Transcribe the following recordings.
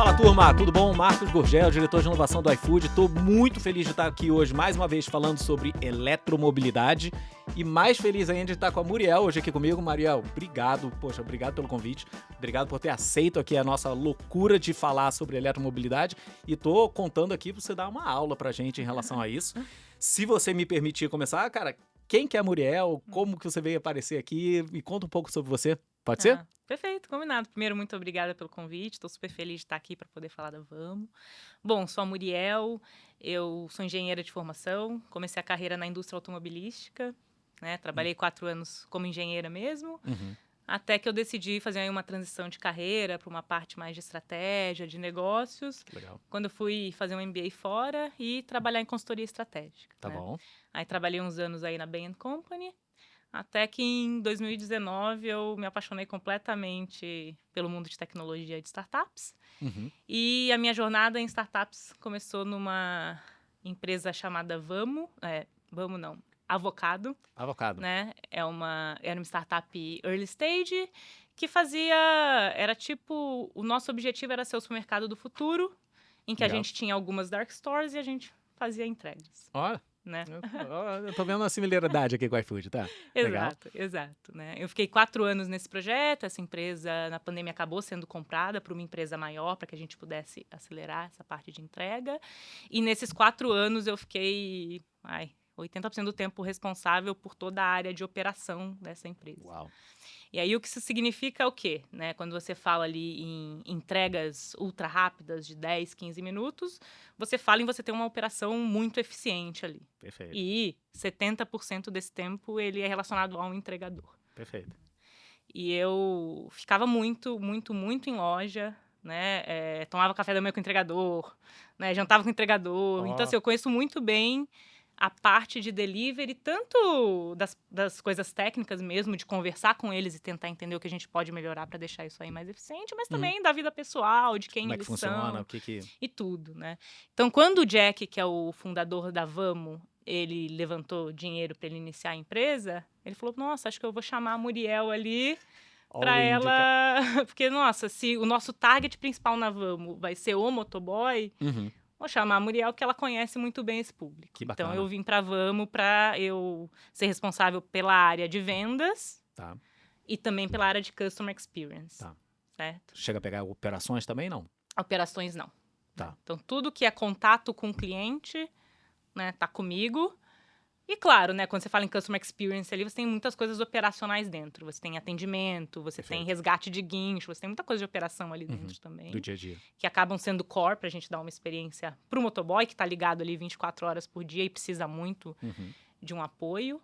Fala, turma, tudo bom? Marcos Gurgel, diretor de inovação do iFood. Estou muito feliz de estar aqui hoje, mais uma vez, falando sobre eletromobilidade. E mais feliz ainda de estar com a Muriel hoje aqui comigo. Muriel, obrigado, obrigado pelo convite. Obrigado por ter aceito aqui a nossa loucura de falar sobre eletromobilidade. E tô contando aqui pra você dar uma aula pra gente em relação a isso. Se você me permitir começar, cara, quem que é a Muriel? Como que você veio aparecer aqui? Me conta um pouco sobre você. Pode ser? Perfeito, combinado. Primeiro, muito obrigada pelo convite. Estou super feliz de estar aqui para poder falar da Vamo. Bom, sou a Muriel, eu sou engenheira de formação, comecei a carreira na indústria automobilística, né? Trabalhei 4 anos como engenheira mesmo, até que eu decidi fazer aí uma transição de carreira para uma parte mais de estratégia, de negócios. Legal. Quando eu fui fazer um MBA fora e trabalhar em consultoria estratégica. Tá né? bom. Aí trabalhei uns anos aí na Bain & Company, até que em 2019 eu me apaixonei completamente pelo mundo de tecnologia e de startups. E a minha jornada em startups começou numa empresa chamada Vamo. Vamo não, Avocado. Avocado. Né? Era uma startup early stage que era tipo, o nosso objetivo era ser o supermercado do futuro, em que Legal. a gente tinha algumas dark stores e a gente fazia entregas. Olha, Né? eu tô vendo uma similaridade aqui com o iFood, tá? Legal. Exato, né? Eu fiquei 4 anos nesse projeto, essa empresa, na pandemia, acabou sendo comprada por uma empresa maior para que a gente pudesse acelerar essa parte de entrega. E nesses 4 anos eu fiquei 80% do tempo responsável por toda a área de operação dessa empresa. Uau. E aí o que isso significa é o quê? Né? Quando você fala ali em entregas ultra rápidas de 10, 15 minutos, você fala em você ter uma operação muito eficiente ali. Perfeito. E 70% desse tempo ele é relacionado a um entregador. Perfeito. E eu ficava muito em loja, né? Tomava café da manhã com o entregador, né? Jantava com o entregador. Então, assim, eu conheço muito bem a parte de delivery, tanto das coisas técnicas mesmo, de conversar com eles e tentar entender o que a gente pode melhorar para deixar isso aí mais eficiente, mas também da vida pessoal, de quem Como é que eles funciona, são o que e tudo, né? Então, quando o Jack, que é o fundador da Vamo, ele levantou dinheiro para ele iniciar a empresa, ele falou, nossa, acho que eu vou chamar a Muriel ali para ela... Porque, nossa, se o nosso target principal na Vamo vai ser o motoboy... Vou chamar a Muriel, que ela conhece muito bem esse público. Que bacana. Então, eu vim para Vamo para eu ser responsável pela área de vendas e também pela área de Customer Experience. Tá. Certo? Chega a pegar operações também, não? Operações, não. Tá. Então, tudo que é contato com o cliente, né, tá comigo. E claro, né, quando você fala em Customer Experience ali, você tem muitas coisas operacionais dentro. Você tem atendimento, você tem resgate de guincho, você tem muita coisa de operação ali dentro também. Do dia a dia. Que acabam sendo core pra gente dar uma experiência pro motoboy, que tá ligado ali 24 horas por dia e precisa muito de um apoio.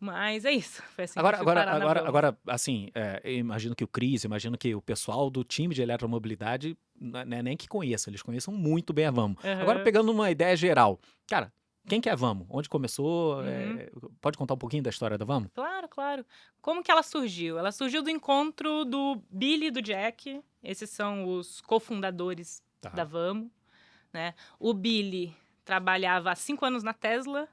Mas é isso. Foi assim que eu fui parar na Vamo. Agora, assim, eu imagino que o Cris, imagino que o pessoal do time de eletromobilidade, não é nem que conheça, eles conheçam muito bem a Vamo. Agora, pegando uma ideia geral, cara, quem que é a Vamo? Onde começou? Pode contar um pouquinho da história da Vamo? Claro. Como que ela surgiu? Ela surgiu do encontro do Billy e do Jack. Esses são os cofundadores da Vamo. Né? O Billy trabalhava há 5 anos na Tesla.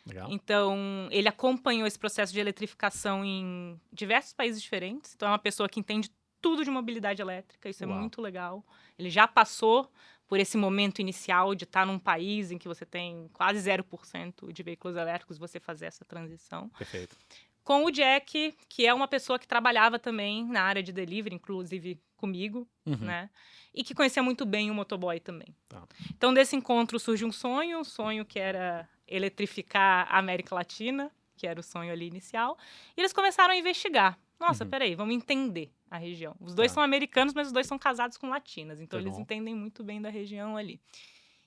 Legal. Então, ele acompanhou esse processo de eletrificação em diversos países diferentes. Então, é uma pessoa que entende tudo de mobilidade elétrica. Isso é muito legal. Ele já passou por esse momento inicial de estar num país em que você tem quase 0% de veículos elétricos, você fazer essa transição. Perfeito. Com o Jack, que é uma pessoa que trabalhava também na área de delivery, inclusive comigo, né? E que conhecia muito bem o motoboy também. Tá. Então, desse encontro surge um sonho que era eletrificar a América Latina, que era o sonho ali inicial. E eles começaram a investigar. Nossa, peraí, vamos entender a região. Os dois são americanos, mas os dois são casados com latinas. Então, eles entendem muito bem da região ali.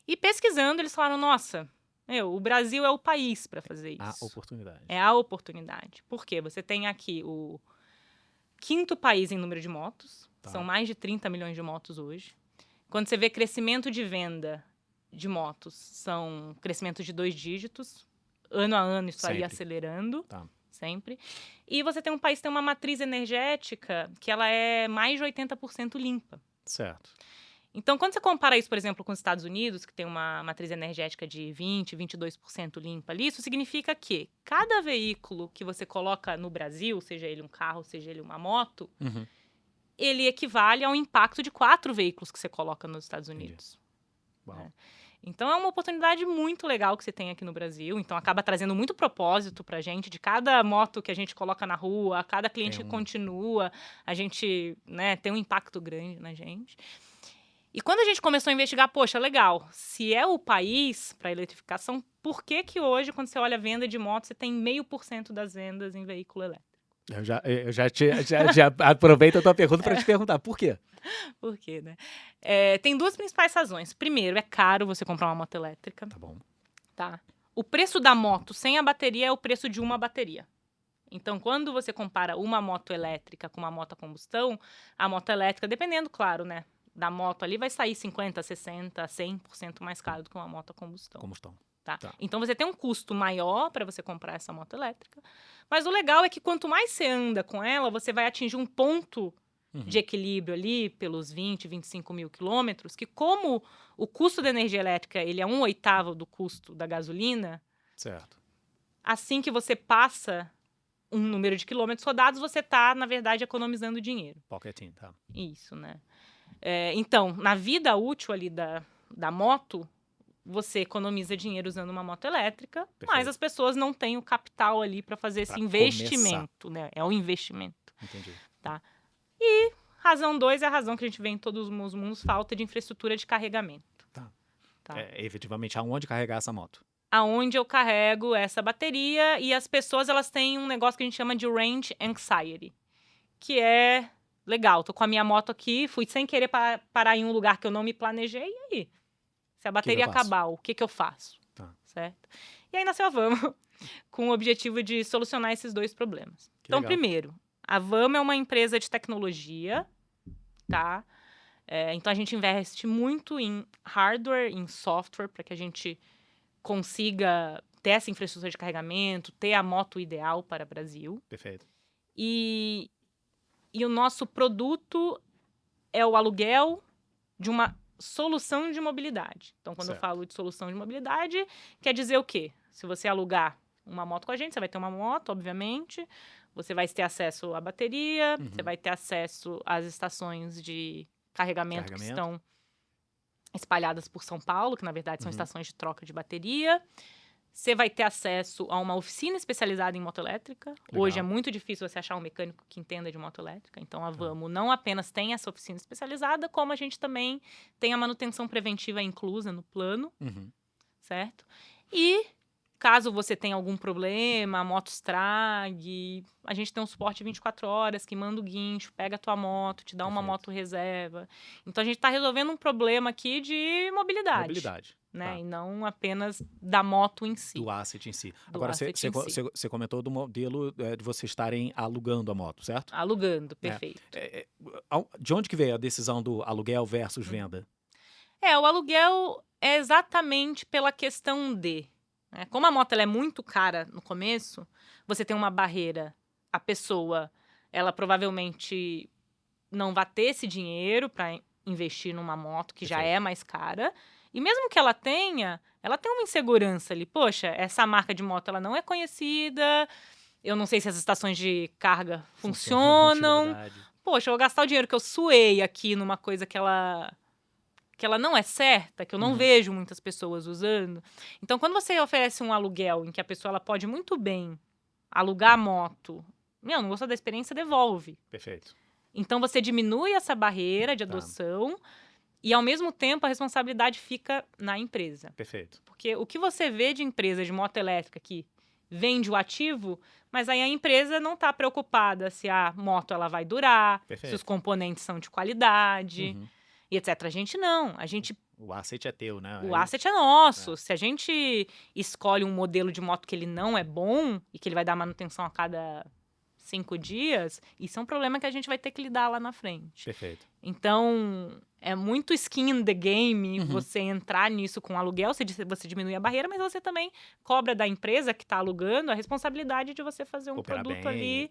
E pesquisando, eles falaram, nossa... o Brasil é o país para fazer isso. A oportunidade. É a oportunidade. Por quê? Você tem aqui o 5º país em número de motos. São mais de 30 milhões de motos hoje. Quando você vê crescimento de venda de motos, são crescimento de 2 dígitos. Ano a ano isso aí acelerando. Sempre. E você tem um país que tem uma matriz energética que ela é mais de 80% limpa. Certo. Então, quando você compara isso, por exemplo, com os Estados Unidos, que tem uma matriz energética de 20%, 22% limpa ali, isso significa que cada veículo que você coloca no Brasil, seja ele um carro, seja ele uma moto, ele equivale ao impacto de 4 veículos que você coloca nos Estados Unidos. Uau. Então, é uma oportunidade muito legal que você tem aqui no Brasil. Então, acaba trazendo muito propósito pra gente. De cada moto que a gente coloca na rua, cada cliente que continua, a gente, né, tem um impacto grande na gente. E quando a gente começou a investigar, poxa, legal, se é o país para eletrificação, por que que hoje, quando você olha a venda de moto, você tem 0,5% das vendas em veículo elétrico? Eu já aproveito a tua pergunta para te perguntar, por quê? Por quê, né? Tem 2 principais razões. Primeiro, é caro você comprar uma moto elétrica. Tá bom. Tá? O preço da moto sem a bateria é o preço de uma bateria. Então, quando você compara uma moto elétrica com uma moto a combustão, a moto elétrica, dependendo, claro, né, da moto ali, vai sair 50%, 60%, 100% mais caro do que uma moto a combustão. Tá? Então, você tem um custo maior para você comprar essa moto elétrica. Mas o legal é que quanto mais você anda com ela, você vai atingir um ponto de equilíbrio ali pelos 20, 25 mil quilômetros, que como o custo da energia elétrica ele é 1/8 do custo da gasolina, certo. Assim que você passa um número de quilômetros rodados, você está, na verdade, economizando dinheiro. Pocketing, tá. Isso, né? Então, na vida útil ali da moto, você economiza dinheiro usando uma moto elétrica, mas as pessoas não têm o capital ali para fazer esse investimento, né? É o investimento. Entendi. Tá? E razão 2 é a razão que a gente vê em todos os mundos, falta de infraestrutura de carregamento. Tá? Efetivamente, aonde carregar essa moto? Aonde eu carrego essa bateria, e as pessoas elas têm um negócio que a gente chama de range anxiety, que é legal, tô com a minha moto aqui, fui sem querer parar em um lugar que eu não me planejei, e aí? Se a bateria acabar, o que eu faço? Tá. Certo? E aí nasceu a Vamo, com o objetivo de solucionar esses 2 problemas. Então, legal. Primeiro, a Vamo é uma empresa de tecnologia, tá? Então, a gente investe muito em hardware, em software, para que a gente consiga ter essa infraestrutura de carregamento, ter a moto ideal para o Brasil. Perfeito. E o nosso produto é o aluguel de uma solução de mobilidade. Então, quando eu falo de solução de mobilidade, quer dizer o quê? Se você alugar uma moto com a gente, você vai ter uma moto, obviamente, você vai ter acesso à bateria, você vai ter acesso às estações de carregamento que estão espalhadas por São Paulo, que na verdade são estações de troca de bateria. Você vai ter acesso a uma oficina especializada em moto elétrica. Legal. Hoje é muito difícil você achar um mecânico que entenda de moto elétrica. Então, a Vamo não apenas tem essa oficina especializada, como a gente também tem a manutenção preventiva inclusa no plano, certo? E, caso você tenha algum problema, a moto estrague, a gente tem um suporte 24 horas que manda o guincho, pega a tua moto, te dá uma moto reserva. Então, a gente está resolvendo um problema aqui de mobilidade. Né? E não apenas da moto em si. Do asset em si. Agora, você comentou do modelo de vocês estarem alugando a moto, certo? Alugando, perfeito. De onde que veio a decisão do aluguel versus venda? O aluguel é exatamente pela questão de... Né? Como a moto ela é muito cara no começo, você tem uma barreira. A pessoa, ela provavelmente não vai ter esse dinheiro para investir numa moto que já é mais cara. E mesmo que ela tenha uma insegurança ali. Poxa, essa marca de moto ela não é conhecida, eu não sei se as estações de carga funcionam. Poxa, eu vou gastar o dinheiro que eu suei aqui numa coisa que ela não é certa, que eu não vejo muitas pessoas usando. Então, quando você oferece um aluguel em que a pessoa ela pode muito bem alugar a moto, não gostou da experiência, devolve. Perfeito. Então, você diminui essa barreira de adoção. E, ao mesmo tempo, a responsabilidade fica na empresa. Perfeito. Porque o que você vê de empresa de moto elétrica que vende o ativo, mas aí a empresa não está preocupada se a moto ela vai durar, se os componentes são de qualidade, e etc. A gente não. O asset é teu, né? O asset é nosso. Se a gente escolhe um modelo de moto que ele não é bom e que ele vai dar manutenção a cada 5 dias, isso é um problema que a gente vai ter que lidar lá na frente. Perfeito. Então, é muito skin in the game você entrar nisso com aluguel, você diminui a barreira, mas você também cobra da empresa que está alugando a responsabilidade de você fazer um produto ali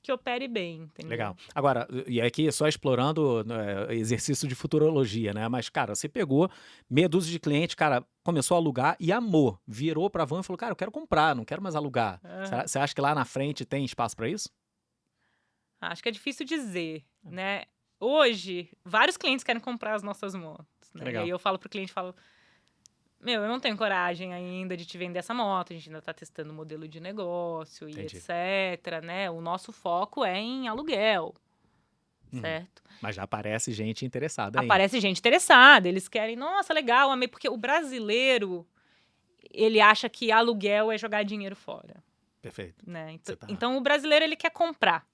que opere bem, entendeu? Legal. Agora, e aqui só explorando exercício de futurologia, né? Mas, cara, você pegou meia dúzia de clientes, cara, começou a alugar e amou. Virou pra van e falou, cara, eu quero comprar, não quero mais alugar. Você acha que lá na frente tem espaço para isso? Acho que é difícil dizer. né? Hoje, vários clientes querem comprar as nossas motos, né? Legal. E aí eu falo pro cliente, meu, eu não tenho coragem ainda de te vender essa moto, a gente ainda tá testando o modelo de negócio e Entendi. etc, né? O nosso foco é em aluguel, certo? Mas já aparece gente interessada aí. Aparece gente interessada, eles querem, nossa, legal, amei, porque o brasileiro, ele acha que aluguel é jogar dinheiro fora, Perfeito. né? Você tá- Então o brasileiro, ele quer comprar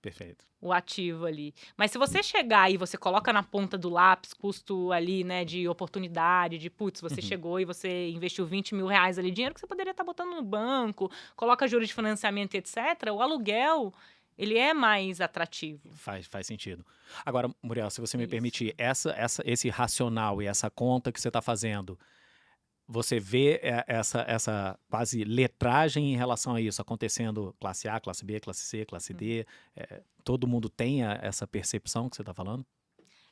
Perfeito. o ativo ali. Mas se você chegar e você coloca na ponta do lápis custo ali, né, de oportunidade, de putz, você chegou e você investiu 20 mil reais ali, dinheiro que você poderia estar botando no banco, coloca juros de financiamento, etc., o aluguel, ele é mais atrativo. Faz sentido. Agora, Muriel, se você me Isso. permitir, esse racional e essa conta que você está fazendo, você vê essa quase letragem em relação a isso acontecendo classe A, classe B, classe C, classe D? Todo mundo tem essa percepção que você está falando?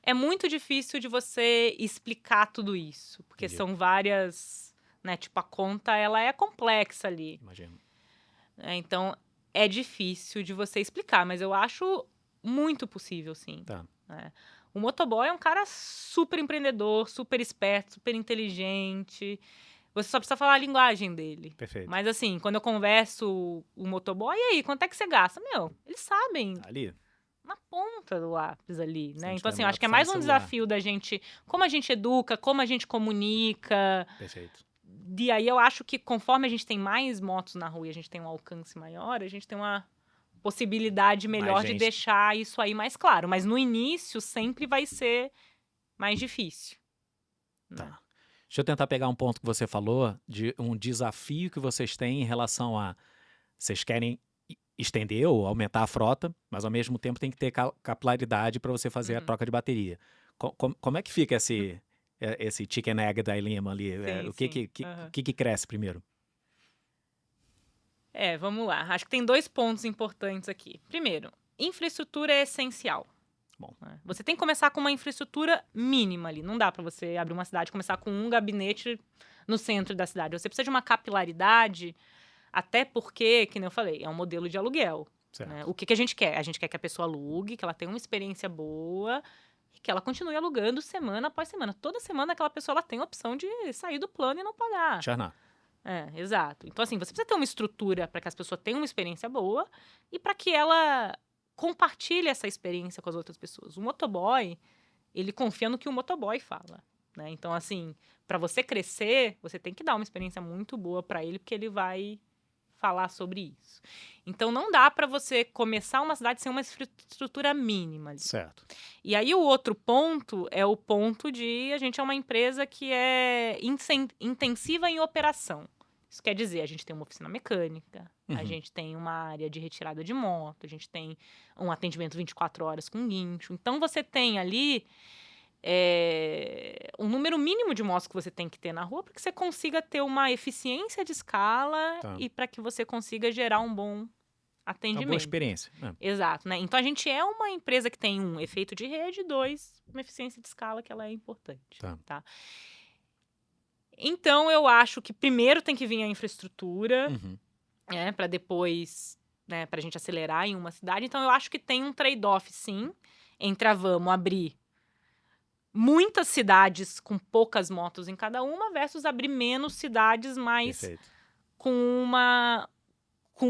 É muito difícil de você explicar tudo isso, porque Entendi. são várias, né, tipo, a conta, ela é complexa ali. Imagino. Então, é difícil de você explicar, mas eu acho muito possível, sim. Tá. Né? O motoboy é um cara super empreendedor, super esperto, super inteligente. Você só precisa falar a linguagem dele. Perfeito. Mas assim, quando eu converso o motoboy, e aí, quanto é que você gasta? Meu, eles sabem, Ali. na ponta do lápis ali, Se né? não Então tiver assim, no eu acho que é lápis, mais tá no um celular. desafio da gente, como a gente educa, como a gente comunica. Perfeito. E aí eu acho que conforme a gente tem mais motos na rua e a gente tem um alcance maior, a gente tem uma possibilidade melhor de gente. deixar isso aí mais claro. Mas no início sempre vai ser mais difícil. Né? Tá. Deixa eu tentar pegar um ponto que você falou de um desafio que vocês têm em relação a vocês querem estender ou aumentar a frota, mas ao mesmo tempo tem que ter capilaridade para você fazer a troca de bateria. Como é que fica esse chicken egg dilemma ali? Sim, O que sim. Aham. que cresce primeiro? Vamos lá. Acho que tem 2 pontos importantes aqui. Primeiro, infraestrutura é essencial. Bom. Né? Você tem que começar com uma infraestrutura mínima ali. Não dá para você abrir uma cidade e começar com um gabinete no centro da cidade. Você precisa de uma capilaridade, até porque, que nem eu falei, é um modelo de aluguel. Certo. Né? O que a gente quer? A gente quer que a pessoa alugue, que ela tenha uma experiência boa e que ela continue alugando semana após semana. Toda semana aquela pessoa ela tem a opção de sair do plano e não pagar. Churnar. Exato. Então, assim, você precisa ter uma estrutura para que as pessoas tenham uma experiência boa e para que ela compartilhe essa experiência com as outras pessoas. O motoboy, ele confia no que o motoboy fala. Né? Então, assim, para você crescer, você tem que dar uma experiência muito boa para ele, porque ele vai falar sobre isso. Então, não dá para você começar uma cidade sem uma estrutura mínima ali. Certo. E aí, o outro ponto é o ponto de a gente é uma empresa que é intensiva em operação. Isso quer dizer, a gente tem uma oficina mecânica, a gente tem uma área de retirada de moto, a gente tem um atendimento 24 horas com guincho. Então, você tem ali um número mínimo de motos que você tem que ter na rua para que você consiga ter uma eficiência de escala e para que você consiga gerar um bom atendimento. Uma boa experiência. Exato, né? Então, a gente é uma empresa que tem um efeito de rede, 2, uma eficiência de escala que ela é importante. Tá? Então, eu acho que primeiro tem que vir a infraestrutura, para depois, né, para a gente acelerar em uma cidade. Então, eu acho que tem um trade-off, sim, entre vamos abrir muitas cidades com poucas motos em cada uma versus abrir menos cidades, mas com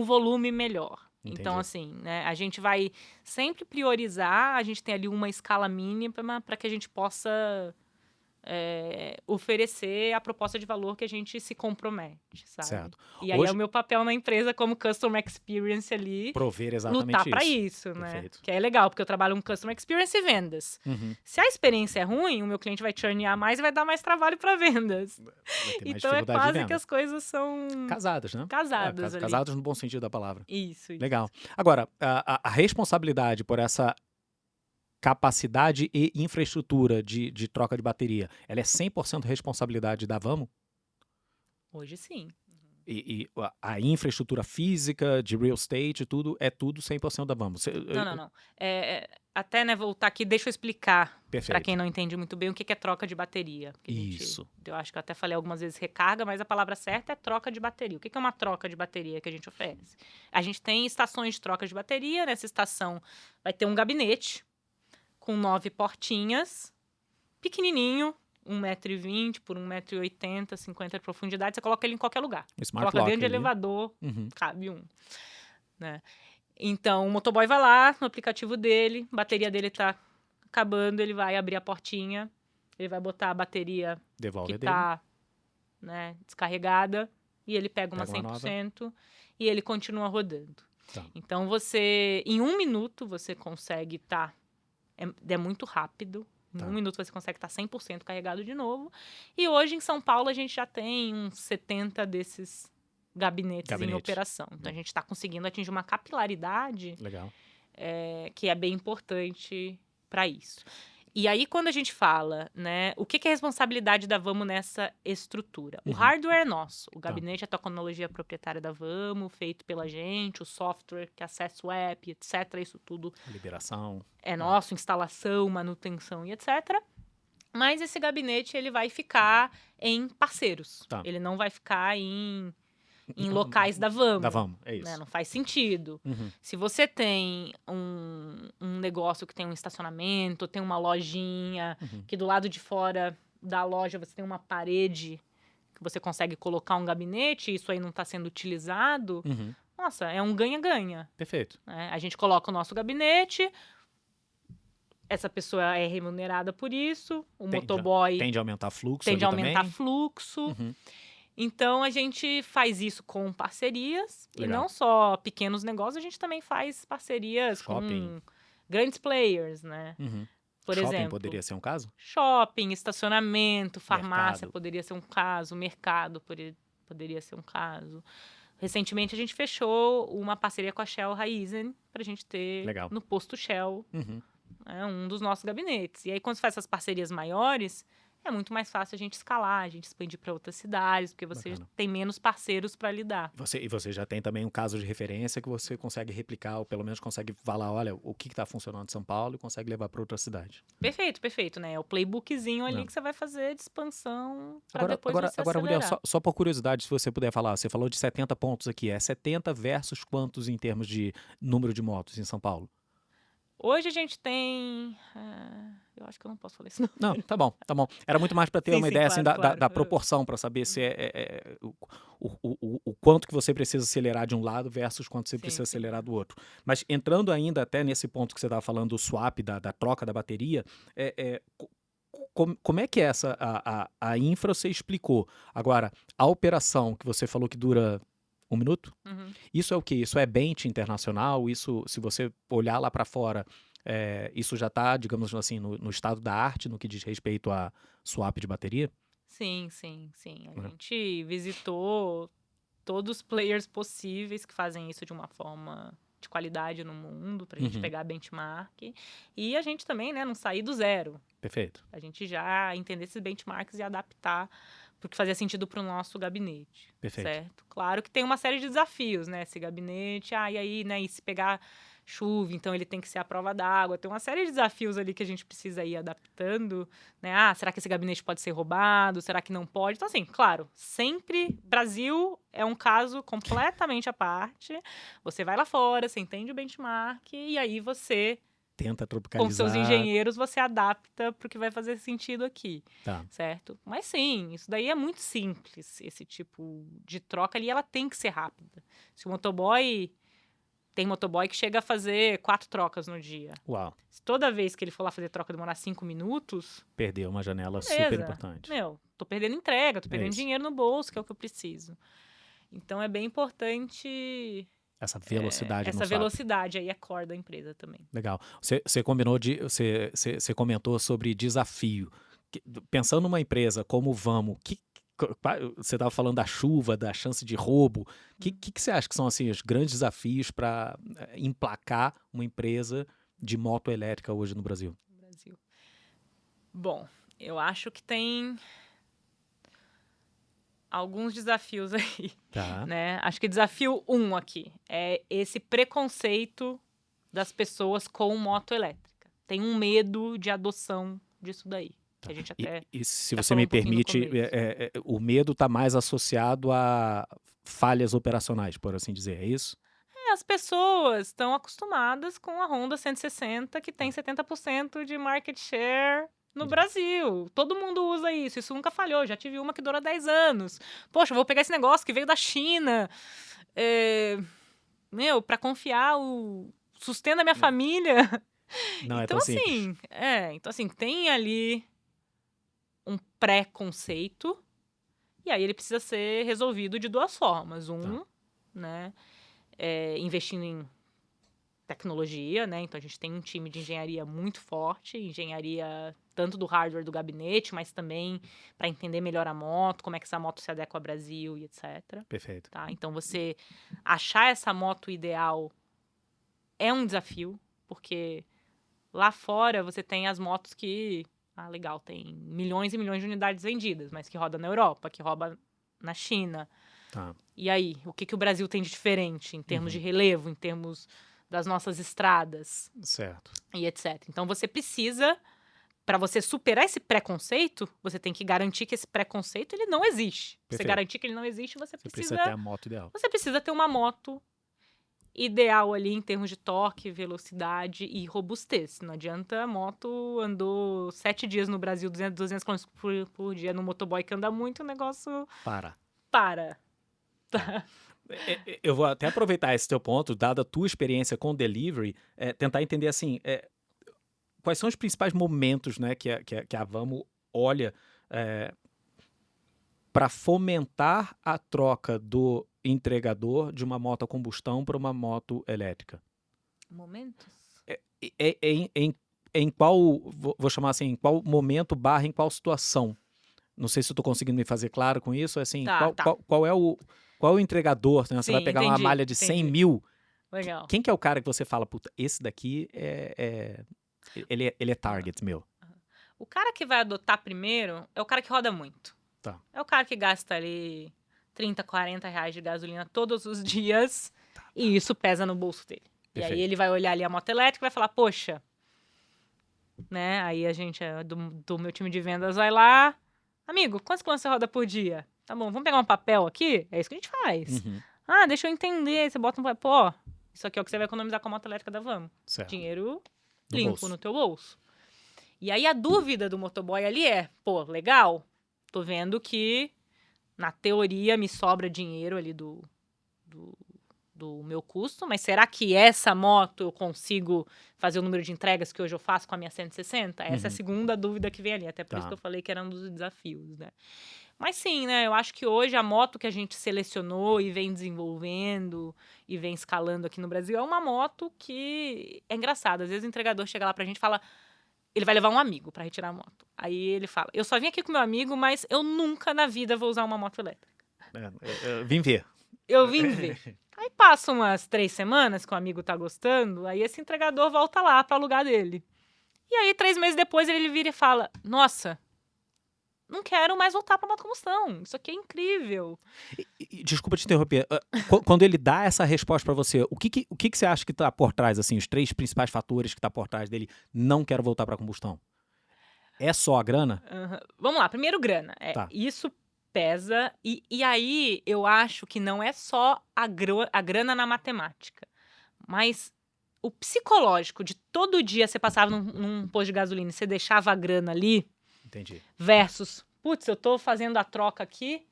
volume melhor. Entendi. Então, assim, né, a gente vai sempre priorizar, a gente tem ali uma escala mínima para que a gente possa oferecer a proposta de valor que a gente se compromete, sabe? Certo. E aí é o meu papel na empresa como Customer Experience ali. Prover exatamente lutar isso. para isso, né? Perfeito. Que é legal, porque eu trabalho com Customer Experience e vendas. Se a experiência é ruim, o meu cliente vai churnear mais e vai dar mais trabalho para vendas. Vai ter mais Então é dificuldade de quase venda. que as coisas são Casadas, né? casadas ali. Casadas no bom sentido da palavra. Isso. Legal. Agora, a responsabilidade por essa capacidade e infraestrutura de troca de bateria, ela é 100% responsabilidade da Vamo? Hoje sim. a infraestrutura física de real estate, tudo, é tudo 100% da Vamos. Não. Até, né, voltar aqui, deixa eu explicar para Perfeito. quem não entende muito bem o que é troca de bateria. Porque Isso. Eu acho que eu até falei algumas vezes recarga, mas a palavra certa é troca de bateria. O que é uma troca de bateria que a gente oferece? A gente tem estações de troca de bateria. Nessa estação vai ter um gabinete com 9 portinhas, pequenininho, 1,20 m por 1,80 m, 50 de profundidade. Você coloca ele em qualquer lugar. Smart Coloca lock dentro de ali. elevador, Uhum. cabe um. Né? Então, o motoboy vai lá no aplicativo dele, a bateria dele tá acabando, ele vai abrir a portinha, ele vai botar a bateria Devolve que dele. tá, né, descarregada e ele pega uma Pega uma 100% e ele continua rodando. Tá. Então, em 1 minuto, você consegue estar... É muito rápido. Em 1 minuto, você consegue estar 100% carregado de novo. E hoje, em São Paulo, a gente já tem uns 70 desses gabinetes em operação. Então, a gente está conseguindo atingir uma capilaridade Legal. Que é bem importante para isso. E aí, quando a gente fala, né, o que é a responsabilidade da Vamos nessa estrutura? O hardware é nosso. O gabinete é a tecnologia proprietária da Vamos, feito pela gente, o software que acessa o app, etc. Isso tudo Liberação. é nosso, instalação, manutenção e etc. Mas esse gabinete ele vai ficar em parceiros. Tá. Ele não vai ficar em locais da Vamos. Da Vamos, é isso. Né? Não faz sentido. Se você tem um negócio que tem um estacionamento, tem uma lojinha, que do lado de fora da loja você tem uma parede que você consegue colocar um gabinete, e isso aí não está sendo utilizado, nossa, é um ganha-ganha. Perfeito. Né? A gente coloca o nosso gabinete, essa pessoa é remunerada por isso, o motoboy... Tende a aumentar fluxo. Tende a aumentar também. fluxo. Então, a gente faz isso com parcerias. Legal. E não só pequenos negócios, a gente também faz parcerias com grandes players, né? Por Shopping exemplo, poderia ser um caso? Shopping, estacionamento, farmácia Mercado. poderia ser um caso, mercado poderia ser um caso. Recentemente, a gente fechou uma parceria com a Shell Raizen para a gente ter no posto Shell um dos nossos gabinetes. E aí, quando você faz essas parcerias maiores... É muito mais fácil a gente escalar, a gente expandir para outras cidades, porque você tem menos parceiros para lidar. E você já tem também um caso de referência que você consegue replicar, ou pelo menos consegue falar, olha, o que está funcionando em São Paulo e consegue levar para outra cidade. Perfeito, né? É o playbookzinho ali que você vai fazer de expansão para depois você acelerar. Mulher, só por curiosidade, se você puder falar, você falou de 70 pontos aqui, é 70 versus quantos em termos de número de motos em São Paulo? Hoje a gente tem... eu acho que eu não posso falar isso, não. Não, tá bom. Era muito mais para ter uma ideia assim, da proporção, para saber se o quanto que você precisa acelerar de um lado versus quanto você precisa acelerar do outro. Mas entrando ainda até nesse ponto que você estava falando do swap, da troca da bateria, como é que é a infra você explicou? Agora, a operação que você falou que dura... 1 minuto? Isso é o quê? Isso é bench internacional? Isso, se você olhar lá para fora, isso já está, digamos assim, no estado da arte no que diz respeito a swap de bateria? Sim. A gente visitou todos os players possíveis que fazem isso de uma forma de qualidade no mundo, para a gente pegar benchmark. E a gente também, né, não sair do zero. Perfeito. A gente já entender esses benchmarks e adaptar porque fazia sentido para o nosso gabinete. Perfeito. Certo? Claro que tem uma série de desafios, né? Esse gabinete, e aí, né? E se pegar chuva, então ele tem que ser à prova d'água. Tem uma série de desafios ali que a gente precisa ir adaptando, né? Será que esse gabinete pode ser roubado? Será que não pode? Então, assim, claro, sempre Brasil é um caso completamente à parte. Você vai lá fora, você entende o benchmark e aí você... Tenta tropicalizar. Com seus engenheiros, você adapta para o que vai fazer sentido aqui, tá. Certo? Mas sim, isso daí é muito simples, esse tipo de troca ali, ela tem que ser rápida. Se o motoboy... Tem motoboy que chega a fazer 4 trocas no dia. Uau. Se toda vez que ele for lá fazer troca demorar 5 minutos... Perdeu uma janela super importante. Tô perdendo entrega, tô perdendo dinheiro no bolso, que é o que eu preciso. Então, é bem importante... Essa velocidade essa velocidade aí é core da empresa também. Legal. Você comentou sobre desafio. Pensando numa empresa como Vamos, você estava falando da chuva, da chance de roubo. O que você acha que são assim, os grandes desafios para emplacar uma empresa de moto elétrica hoje no Brasil? Bom, eu acho que tem alguns desafios aí, Tá. né? Acho que desafio 1 aqui é esse preconceito das pessoas com moto elétrica. Tem um medo de adoção disso daí. Que a gente até E se já você falou me um pouquinho no permite, começo. o medo está mais associado a falhas operacionais, por assim dizer, é isso? As pessoas estão acostumadas com a Honda 160, que tem 70% de market share no Brasil. Todo mundo usa isso nunca falhou. Já tive uma que dura 10 anos. Poxa, eu vou pegar esse negócio que veio da China. Pra confiar o sustento da minha família. Não é Então tão simples. assim, tem ali um preconceito, e aí ele precisa ser resolvido de duas formas. Né, investindo em tecnologia, né? Então a gente tem um time de engenharia muito forte, engenharia tanto do hardware do gabinete, mas também para entender melhor a moto, como é que essa moto se adequa ao Brasil e etc. Perfeito. Tá? Então você achar essa moto ideal é um desafio, porque lá fora você tem as motos que, legal, tem milhões e milhões de unidades vendidas, mas que roda na Europa, que roda na China. Tá. E aí, o que o Brasil tem de diferente em termos de relevo, em termos das nossas estradas Certo. e etc. Então você precisa, para você superar esse preconceito, você tem que garantir que esse preconceito ele não existe. Pra você garantir que ele não existe, você precisa ter a moto ideal. Você precisa ter uma moto ideal ali em termos de torque, velocidade e robustez. Não adianta a moto andou 7 dias no Brasil, 200 km por dia no motoboy que anda muito, o negócio para. Eu vou até aproveitar esse teu ponto, dada a tua experiência com delivery, tentar entender assim, quais são os principais momentos, né, que a Vamo olha para fomentar a troca do entregador de uma moto a combustão para uma moto elétrica? Momentos? Em qual, vou chamar assim, em qual momento / em qual situação? Não sei se eu tô conseguindo me fazer claro com isso, assim, qual é o entregador, né? Você vai pegar uma malha de 100 mil, Legal. Quem que é o cara que você fala, puta, esse daqui ele é target meu? O cara que vai adotar primeiro é o cara que roda muito. Tá. É o cara que gasta ali 30, 40 reais de gasolina todos os dias e isso pesa no bolso dele. Perfeito. E aí ele vai olhar ali a moto elétrica e vai falar, poxa, né? Aí a gente, do meu time de vendas, vai lá. Amigo, quantos quilômetros você roda por dia? Tá bom, vamos pegar um papel aqui? É isso que a gente faz. Deixa eu entender. Você bota um papel. Pô, isso aqui é o que você vai economizar com a moto elétrica da Vamo. Certo. Dinheiro limpo no teu bolso. E aí a dúvida do motoboy ali é, pô, legal, tô vendo que na teoria me sobra dinheiro ali do meu custo, mas será que essa moto eu consigo fazer o número de entregas que hoje eu faço com a minha 160? Essa é a segunda dúvida que vem ali, até por isso que eu falei que era um dos desafios, né? Mas sim, né, eu acho que hoje a moto que a gente selecionou e vem desenvolvendo e vem escalando aqui no Brasil é uma moto que é engraçada. Às vezes o entregador chega lá pra gente e fala, ele vai levar um amigo pra retirar a moto. Aí ele fala, eu só vim aqui com meu amigo, mas eu nunca na vida vou usar uma moto elétrica. Eu vim ver. Eu vim ver. Aí passa umas 3 semanas que o amigo tá gostando, aí esse entregador volta lá pra alugar dele. E aí 3 meses depois ele vira e fala, nossa, não quero mais voltar pra moto combustão. Isso aqui é incrível. Desculpa te interromper. Quando ele dá essa resposta pra você, o que você acha que tá por trás, assim, os 3 principais fatores que tá por trás dele não quero voltar pra combustão? É só a grana? Vamos lá, primeiro grana. Isso pesa. E aí eu acho que não é só a grana na matemática, mas o psicológico de todo dia você passava num posto de gasolina e você deixava a grana ali. Entendi. Versus, putz, eu tô fazendo a troca aqui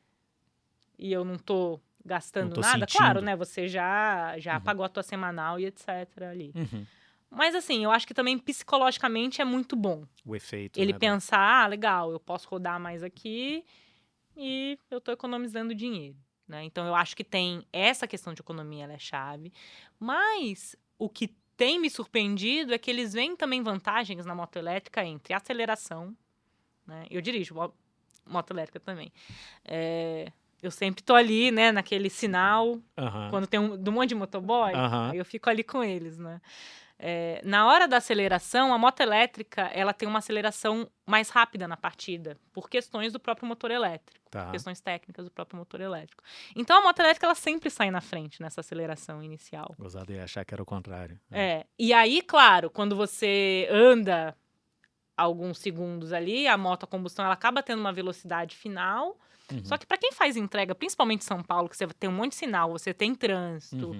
e eu não tô gastando nada. Sentindo. Claro, né? Você já pagou a tua semanal e etc. ali. Mas assim, eu acho que também psicologicamente é muito bom. O efeito, ele né, pensar, legal, eu posso rodar mais aqui e eu tô economizando dinheiro, né? Então eu acho que tem essa questão de economia, ela é chave. Mas o que tem me surpreendido é que eles veem também vantagens na moto elétrica entre aceleração, né? Eu dirijo moto elétrica também. Eu sempre tô ali, né, naquele sinal, quando tem um monte de motoboy, aí eu fico ali com eles, né? Na hora da aceleração, a moto elétrica ela tem uma aceleração mais rápida na partida, por questões do próprio motor elétrico, questões técnicas do próprio motor elétrico. Então, a moto elétrica ela sempre sai na frente nessa aceleração inicial. Gozado ia achar que era o contrário. E aí, claro, quando você anda alguns segundos ali, a moto a combustão ela acaba tendo uma velocidade final. Só que para quem faz entrega, principalmente em São Paulo, que você tem um monte de sinal, você tem trânsito,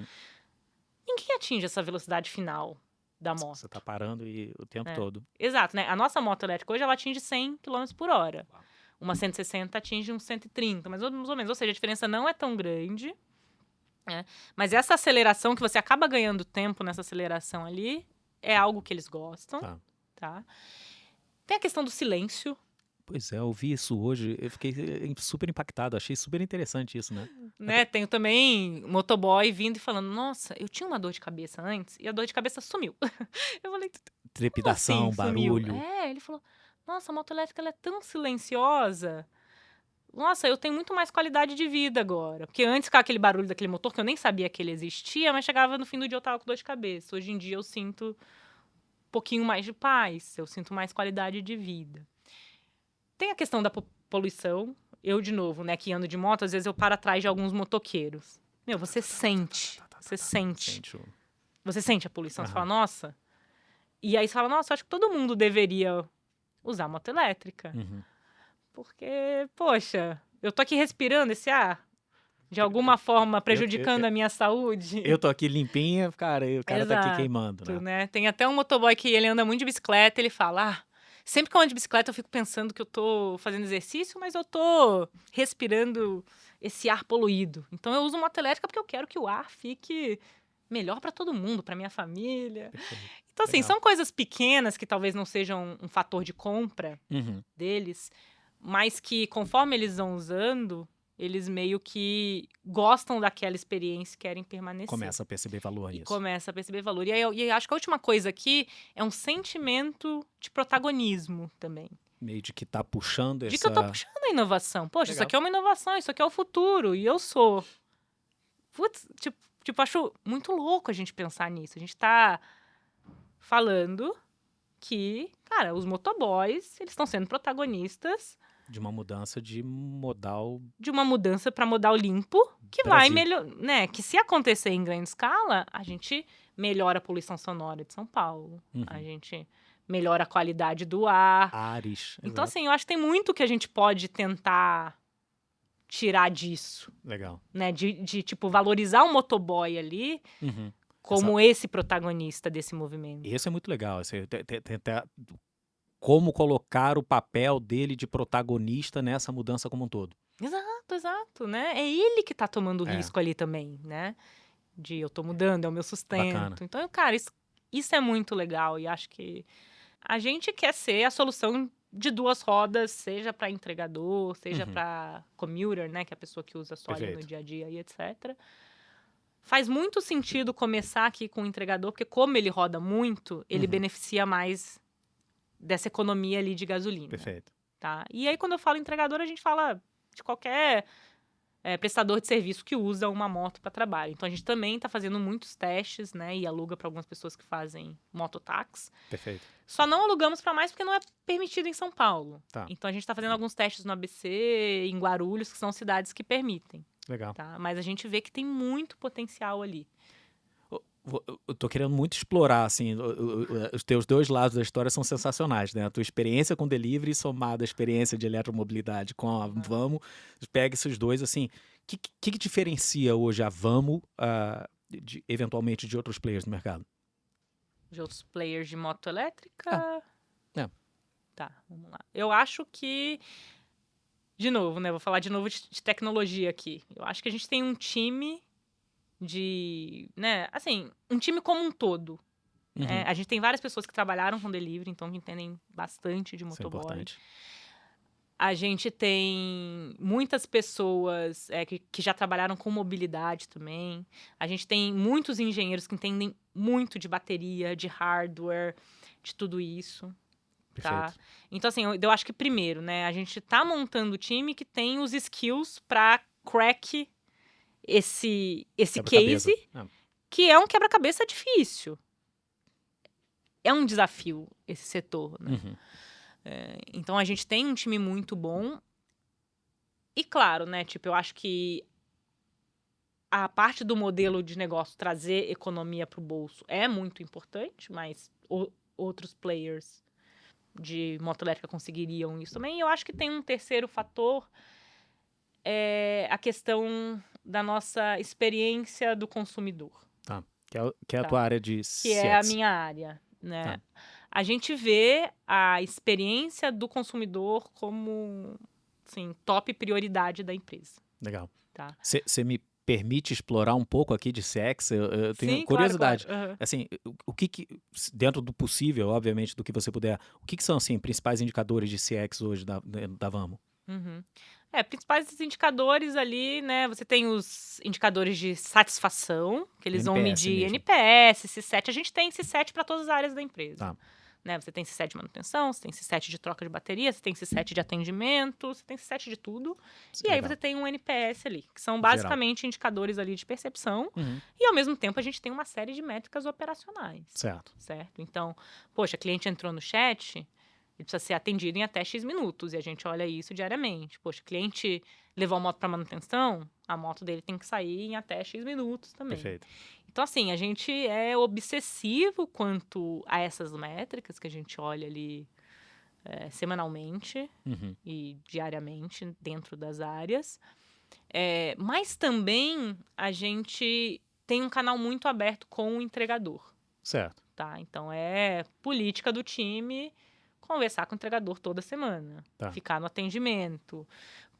ninguém atinge essa velocidade final da moto. Você tá parando o tempo todo. Exato, né? A nossa moto elétrica hoje ela atinge 100 km por hora. Uma 160 atinge uns 130, mais ou menos. Ou seja, a diferença não é tão grande. Mas essa aceleração, que você acaba ganhando tempo nessa aceleração ali, é algo que eles gostam. Tá? Tem a questão do silêncio. Pois é, eu vi isso hoje, eu fiquei super impactado, achei super interessante isso, né? Tenho também motoboy vindo e falando, nossa, eu tinha uma dor de cabeça antes e a dor de cabeça sumiu. Eu falei, trepidação, assim, barulho. Ele falou, nossa, a moto elétrica ela é tão silenciosa. Nossa, eu tenho muito mais qualidade de vida agora. Porque antes ficava aquele barulho daquele motor que eu nem sabia que ele existia, mas chegava no fim do dia eu tava com dor de cabeça. Hoje em dia eu sinto um pouquinho mais de paz, eu sinto mais qualidade de vida. Tem a questão da poluição. Eu, de novo, né, que ando de moto, às vezes eu paro atrás de alguns motoqueiros. Meu, você sente. Você sente a poluição. Você fala, nossa. E aí você fala, nossa, acho que todo mundo deveria usar moto elétrica. Porque, poxa, eu tô aqui respirando esse ar, de alguma forma prejudicando a minha saúde. Eu tô aqui limpinha, cara, e o cara tá aqui queimando, né? Tem até um motoboy que ele anda muito de bicicleta, ele fala, sempre que eu ando de bicicleta eu fico pensando que eu tô fazendo exercício, mas eu tô respirando esse ar poluído. Então eu uso moto elétrica porque eu quero que o ar fique melhor para todo mundo, para minha família. Então, assim, são coisas pequenas que talvez não sejam um fator de compra deles, mas que conforme eles vão usando, eles meio que gostam daquela experiência e querem permanecer. Começa a perceber valor nisso. Começa a perceber valor. E acho que a última coisa aqui é um sentimento de protagonismo também. Meio de que tá puxando essa... De que eu tô puxando a inovação. Poxa, isso aqui é uma inovação, isso aqui é o futuro. E eu sou. Putz, tipo, acho muito louco a gente pensar nisso. A gente tá falando que, cara, os motoboys, eles estão sendo protagonistas de uma mudança de modal... De uma mudança para modal limpo, que vai melhorar, né? Que se acontecer em grande escala, a gente melhora a poluição sonora de São Paulo. A gente melhora a qualidade do ar. Ares. Então, assim, eu acho que tem muito que a gente pode tentar tirar disso. Legal. Né? De tipo, valorizar o motoboy ali como esse protagonista desse movimento. Isso é muito legal. Como colocar o papel dele de protagonista nessa mudança como um todo. Exato, né? É ele que tá tomando risco ali também, né? De eu tô mudando, é o meu sustento. Bacana. Então, cara, isso é muito legal e acho que a gente quer ser a solução de duas rodas, seja para entregador, seja para commuter, né? Que é a pessoa que usa só ali no dia a dia e etc. Faz muito sentido começar aqui com o entregador, porque como ele roda muito, ele beneficia mais dessa economia ali de gasolina. Perfeito. Tá? E aí, quando eu falo entregador, a gente fala de qualquer prestador de serviço que usa uma moto para trabalho. Então, a gente também está fazendo muitos testes, né? E aluga para algumas pessoas que fazem mototáxi. Perfeito. Só não alugamos para mais porque não é permitido em São Paulo. Tá. Então, a gente está fazendo alguns testes no ABC, em Guarulhos, que são cidades que permitem. Legal. Tá? Mas a gente vê que tem muito potencial ali. Eu tô querendo muito explorar, assim, os teus dois lados da história são sensacionais, né? A tua experiência com delivery somada à experiência de eletromobilidade com a Vamo, pega esses dois, assim, o que diferencia hoje a Vamo, eventualmente, de outros players no mercado? De outros players de moto elétrica? É. Tá, vamos lá. Eu acho que, de novo, né? Vou falar de novo de tecnologia aqui. Eu acho que a gente tem um time né, assim, um time como um todo. A gente tem várias pessoas que trabalharam com delivery, então que entendem bastante de motoboy. Isso é importante. A gente tem muitas pessoas que já trabalharam com mobilidade também. A gente tem muitos engenheiros que entendem muito de bateria, de hardware, de tudo isso. Tá? Então, assim, eu acho que primeiro, né, a gente tá montando o time que tem os skills para crack esse case, que é um quebra-cabeça difícil. é um desafio esse setor, né? Uhum. Então, a gente tem um time muito bom. E claro, né? Tipo, eu acho que a parte do modelo de negócio trazer economia para o bolso é muito importante, mas outros players de moto elétrica conseguiriam isso também. E eu acho que tem um terceiro fator, a questão da nossa experiência do consumidor. Tá. Que é a Tá. tua área de Que é a CX. minha área, né? Tá. A gente vê a experiência do consumidor como, assim, top prioridade da empresa, Legal. tá? Você me permite explorar um pouco aqui de CX? Eu tenho Sim, curiosidade. claro. Uhum. Assim, o que, dentro do possível, obviamente, do que você puder, o que são, assim, principais indicadores de CX hoje da Vamo? Uhum. Principais indicadores ali, né? Você tem os indicadores de satisfação, que eles vão NPS medir mesmo. NPS, C7. A gente tem C7 para todas as áreas da empresa. Tá. Né? Você tem C7 de manutenção, você tem C7 de troca de bateria, você tem C7 de atendimento, você tem C7 de tudo. Isso E é aí legal. você tem um NPS ali, que são Geral. basicamente indicadores ali de percepção. Uhum. E ao mesmo tempo a gente tem uma série de métricas operacionais. Certo. Então, poxa, cliente entrou no chat, ele precisa ser atendido em até X minutos, e a gente olha isso diariamente. Poxa, cliente levou a moto para manutenção, a moto dele tem que sair em até X minutos também. Perfeito. Então, assim, a gente é obsessivo quanto a essas métricas que a gente olha ali semanalmente Uhum. e diariamente dentro das áreas. Mas também a gente tem um canal muito aberto com o entregador. Certo. Tá? Então, é política do time conversar com o entregador toda semana. Tá. Ficar no atendimento.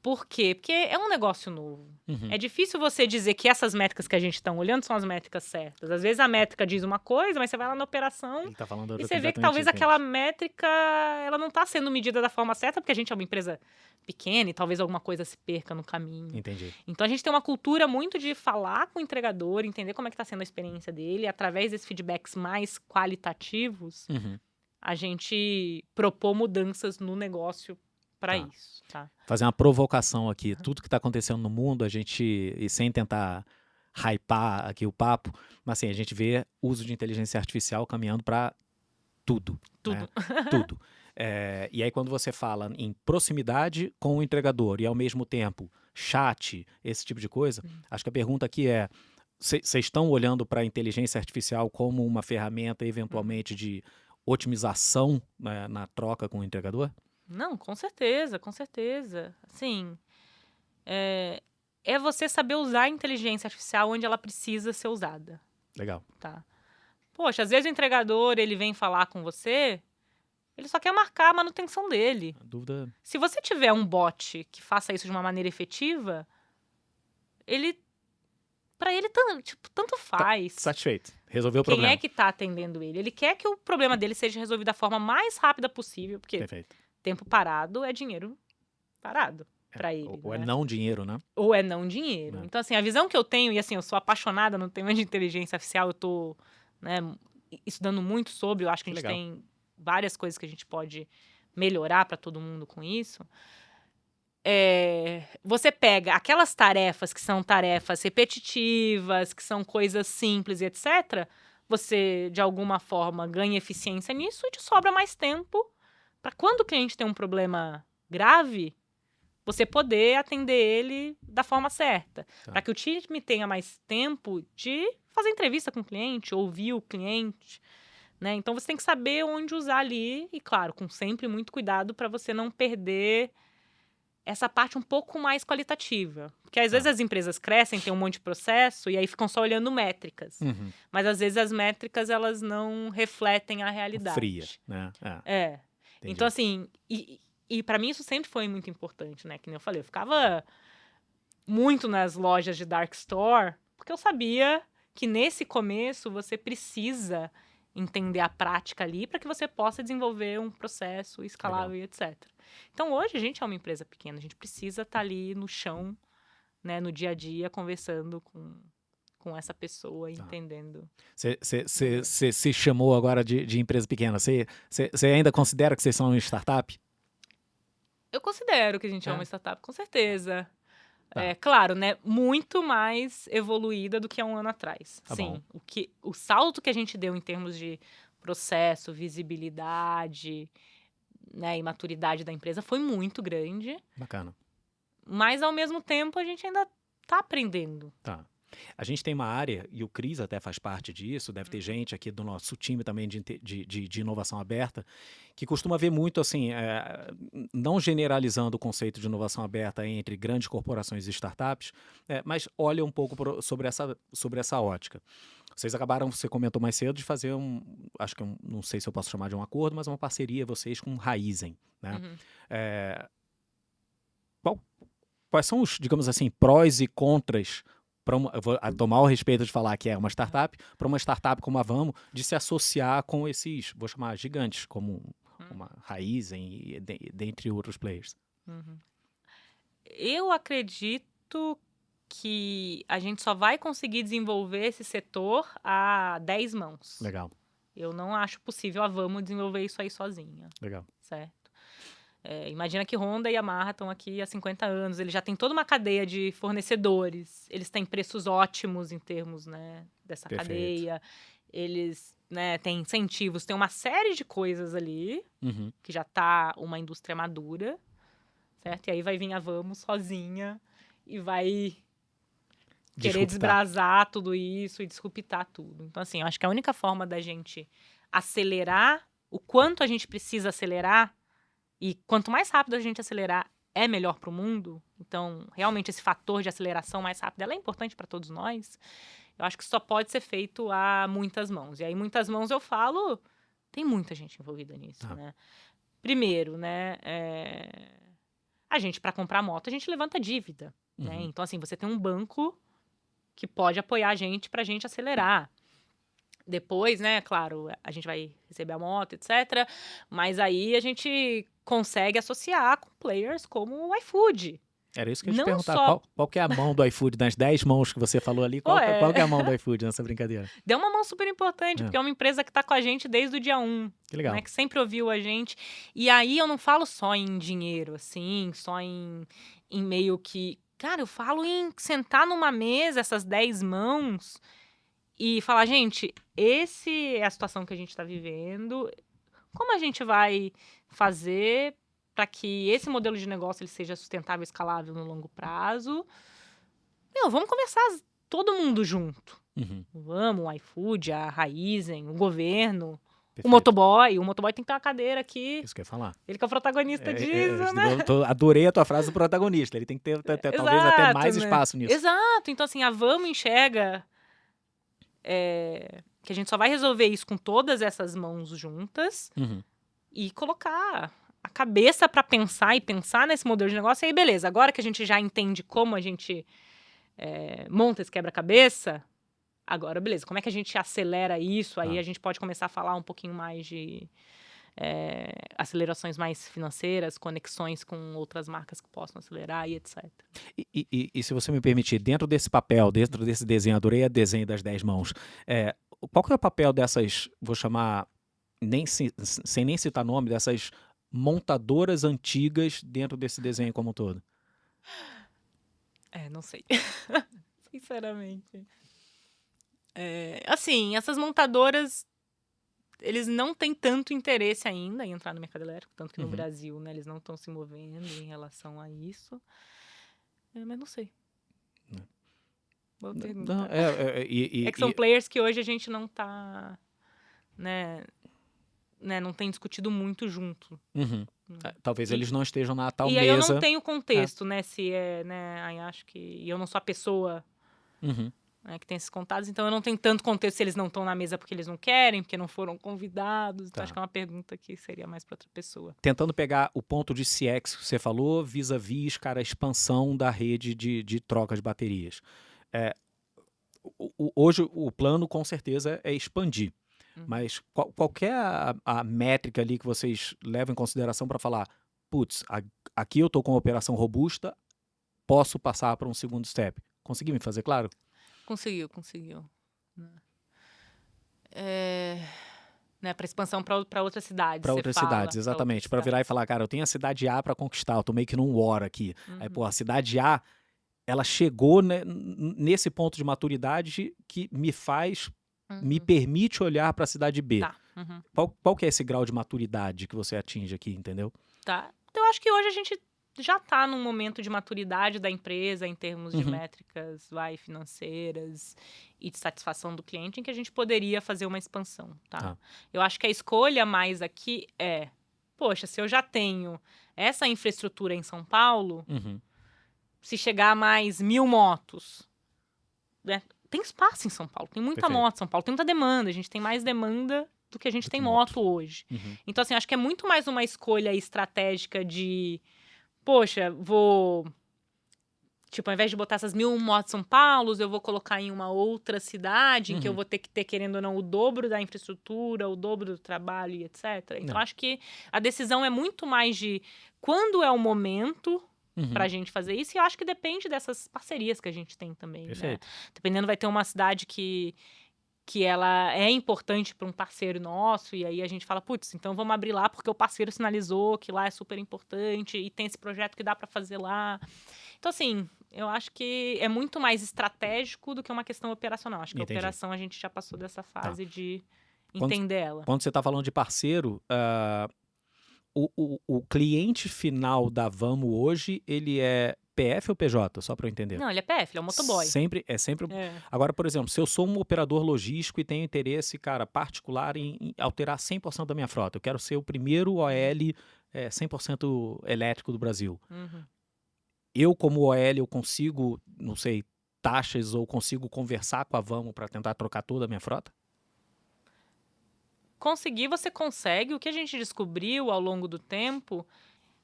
Por quê? Porque é um negócio novo. Uhum. É difícil você dizer que essas métricas que a gente está olhando são as métricas certas. Às vezes a métrica diz uma coisa, mas você vai lá na operação Ele tá falando e outra você vê que completamente talvez diferente. aquela métrica ela não está sendo medida da forma certa, porque a gente é uma empresa pequena e talvez alguma coisa se perca no caminho. Entendi. Então a gente tem uma cultura muito de falar com o entregador, entender como é que está sendo a experiência dele, e através desses feedbacks mais qualitativos, Uhum. a gente propor mudanças no negócio para Tá. isso, tá? Fazer uma provocação aqui. Tudo que está acontecendo no mundo, a gente, e sem tentar hypar aqui o papo, mas assim, a gente vê uso de inteligência artificial caminhando para tudo. Tudo. Né? Tudo. E aí, quando você fala em proximidade com o entregador e, ao mesmo tempo, chat, esse tipo de coisa, acho que a pergunta aqui é: vocês estão olhando para a inteligência artificial como uma ferramenta, eventualmente, de otimização, né, na troca com o entregador? Não, com certeza, com certeza. Assim, é você saber usar a inteligência artificial onde ela precisa ser usada, Legal. tá? Poxa, às vezes o entregador, ele vem falar com você, ele só quer marcar a manutenção dele. A dúvida. Se você tiver um bot que faça isso de uma maneira efetiva, pra ele, tanto faz. Satisfeito. Resolveu o Quem problema. é que tá atendendo ele? Ele quer que o problema dele seja resolvido da forma mais rápida possível, porque Perfeito. tempo parado é dinheiro parado pra ele, Ou né? é não dinheiro, né? Ou é não dinheiro. É. Então, assim, a visão que eu tenho, e assim, eu sou apaixonada no tema de inteligência artificial, eu tô, né, estudando muito sobre, eu acho que a gente Legal. tem várias coisas que a gente pode melhorar para todo mundo com isso. Você pega aquelas tarefas que são tarefas repetitivas, que são coisas simples e etc., você, de alguma forma, ganha eficiência nisso e te sobra mais tempo para quando o cliente tem um problema grave, você poder atender ele da forma certa. Tá. Para que o time tenha mais tempo de fazer entrevista com o cliente, ouvir o cliente, né? Então, você tem que saber onde usar ali e, claro, com sempre muito cuidado para você não perder essa parte um pouco mais qualitativa. Porque às vezes as empresas crescem, tem um monte de processo e aí ficam só olhando métricas. Uhum. Mas às vezes as métricas elas não refletem a realidade. Fria, né? Entendi. Então, assim, e para mim isso sempre foi muito importante, né? Que nem eu falei, eu ficava muito nas lojas de dark store, porque eu sabia que nesse começo você precisa entender a prática ali para que você possa desenvolver um processo escalável e etc. Então, hoje a gente é uma empresa pequena, a gente precisa estar ali no chão, né, no dia a dia, conversando com essa pessoa, entendendo. Você se chamou agora de empresa pequena. Você ainda considera que vocês são uma startup? Eu considero que a gente é uma startup, com certeza. Tá. Claro, né? Muito mais evoluída do que há um ano atrás. Tá Sim. bom. O salto que a gente deu em termos de processo, visibilidade, né, e maturidade da empresa foi muito grande. Bacana. Mas, ao mesmo tempo, a gente ainda tá aprendendo. Tá. A gente tem uma área, e o Cris até faz parte disso, deve ter gente aqui do nosso time também de inovação aberta, que costuma ver muito assim, não generalizando o conceito de inovação aberta entre grandes corporações e startups, mas olha um pouco sobre essa ótica. Vocês acabaram, você comentou mais cedo, de fazer acho que não sei se eu posso chamar de um acordo, mas uma parceria vocês com Raizen, né? Quais são os, digamos assim, prós e contras eu vou tomar o respeito de falar que é uma startup, para uma startup como a Vamo, de se associar com esses, vou chamar, gigantes, como uma Raizen e dentre outros players? Eu acredito que a gente só vai conseguir desenvolver esse setor a 10 mãos. Legal. Eu não acho possível a Vamo desenvolver isso aí sozinha. Legal. Certo? Imagina que Honda e Yamaha estão aqui há 50 anos. Eles já têm toda uma cadeia de fornecedores. Eles têm preços ótimos em termos, né, dessa Perfeito. cadeia. Eles, né, têm incentivos. Tem uma série de coisas ali que já tá uma indústria madura. Certo? E aí vai vir a Vamo sozinha e vai querer desbrasar tudo isso e disruptar tudo. Então, assim, eu acho que a única forma da gente acelerar o quanto a gente precisa acelerar, e quanto mais rápido a gente acelerar, é melhor para o mundo. Então, realmente, esse fator de aceleração mais rápida ela é importante para todos nós. Eu acho que só pode ser feito a muitas mãos. E aí, muitas mãos, eu falo, tem muita gente envolvida nisso, né? Primeiro, né, a gente, para comprar moto, a gente levanta dívida, né? Então, assim, você tem um banco que pode apoiar a gente para a gente acelerar. Depois, né, claro, a gente vai receber a moto, etc. Mas aí a gente consegue associar com players como o iFood. Era isso que eu ia te perguntar. Qual que é a mão do iFood? Das 10 mãos que você falou ali, qual que é a mão do iFood nessa brincadeira? Deu uma mão super importante, porque é uma empresa que está com a gente desde o dia 1. Que legal. Né, que sempre ouviu a gente. E aí eu não falo só em dinheiro, assim, só em meio que... Cara, eu falo em sentar numa mesa, essas 10 mãos... E falar, gente, essa é a situação que a gente está vivendo. Como a gente vai fazer para que esse modelo de negócio ele seja sustentável e escalável no longo prazo? Vamos conversar todo mundo junto. Vamos, o iFood, a Raizen, o governo, o motoboy. O motoboy tem que ter uma cadeira aqui. Isso que eu ia falar. Ele que é o protagonista disso, né? Adorei a tua frase do protagonista. Ele tem que ter talvez até mais espaço nisso. Exato. Então, assim, a Vamo enxerga... que a gente só vai resolver isso com todas essas mãos juntas e colocar a cabeça para pensar nesse modelo de negócio. E aí, beleza, agora que a gente já entende como a gente monta esse quebra-cabeça, agora, beleza, como é que a gente acelera isso? Aí a gente pode começar a falar um pouquinho mais de acelerações mais financeiras, conexões com outras marcas que possam acelerar e etc. E se você me permitir, dentro desse papel, dentro desse desenho, adorei o desenho das 10 mãos, qual que é o papel dessas, vou chamar, sem nem citar nome, dessas montadoras antigas dentro desse desenho como um todo? Não sei. Sinceramente. Assim, essas montadoras... Eles não têm tanto interesse ainda em entrar no mercado elétrico, tanto que no Brasil, né, eles não estão se movendo em relação a isso. Mas não sei. Boa pergunta. Não, que são players que hoje a gente não está, né, não tem discutido muito junto. Talvez eles não estejam na tal mesa. E aí eu não tenho contexto, né, se né, aí acho que... E eu não sou a pessoa... que tem esses contatos, então eu não tenho tanto contexto se eles não estão na mesa porque eles não querem, porque não foram convidados. Então acho que é uma pergunta que seria mais para outra pessoa. Tentando pegar o ponto de CX que você falou, vis-a-vis, cara, a expansão da rede de troca de baterias. Hoje o plano com certeza é expandir, mas qual que é a métrica ali que vocês levam em consideração para falar, putz, aqui eu estou com uma operação robusta, posso passar para um segundo step? Consegui me fazer claro? Conseguiu. Né, para expansão para outras cidades. Para outras cidades, exatamente. Para virar e falar, cara, eu tenho a cidade A para conquistar, eu tô meio que num war aqui. Aí, pô, a cidade A, ela chegou, né, nesse ponto de maturidade que me faz me permite olhar para a cidade B. Tá. Qual que é esse grau de maturidade que você atinge aqui, entendeu? Tá. Então, eu acho que hoje a gente já está num momento de maturidade da empresa em termos de métricas financeiras e de satisfação do cliente em que a gente poderia fazer uma expansão, tá? Eu acho que a escolha mais aqui é, poxa, se eu já tenho essa infraestrutura em São Paulo, se chegar a mais 1.000 motos, né? Tem espaço em São Paulo, tem muita moto em São Paulo, tem muita demanda, a gente tem mais demanda do que a gente tem moto hoje. Então, assim, acho que é muito mais uma escolha estratégica de, poxa, tipo, ao invés de botar essas 1.000 motos em São Paulo, eu vou colocar em uma outra cidade, em que eu vou ter que ter, querendo ou não, o dobro da infraestrutura, o dobro do trabalho e etc. Então, acho que a decisão é muito mais de quando é o momento pra gente fazer isso, e eu acho que depende dessas parcerias que a gente tem também, né? Dependendo, vai ter uma cidade que ela é importante para um parceiro nosso, e aí a gente fala, putz, então vamos abrir lá porque o parceiro sinalizou que lá é super importante e tem esse projeto que dá para fazer lá. Então, assim, eu acho que é muito mais estratégico do que uma questão operacional. Acho que a operação a gente já passou dessa fase de entender ela. Quando você está falando de parceiro, o cliente final da Vamo hoje, ele é PF ou PJ? Só para eu entender. Não, ele é PF, ele é um motoboy. É sempre. Agora, por exemplo, se eu sou um operador logístico e tenho interesse, cara, particular em alterar 100% da minha frota, eu quero ser o primeiro OL 100% elétrico do Brasil. Eu, como OL, eu consigo, não sei, taxas ou consigo conversar com a Vamo para tentar trocar toda a minha frota? Conseguir, você consegue. O que a gente descobriu ao longo do tempo...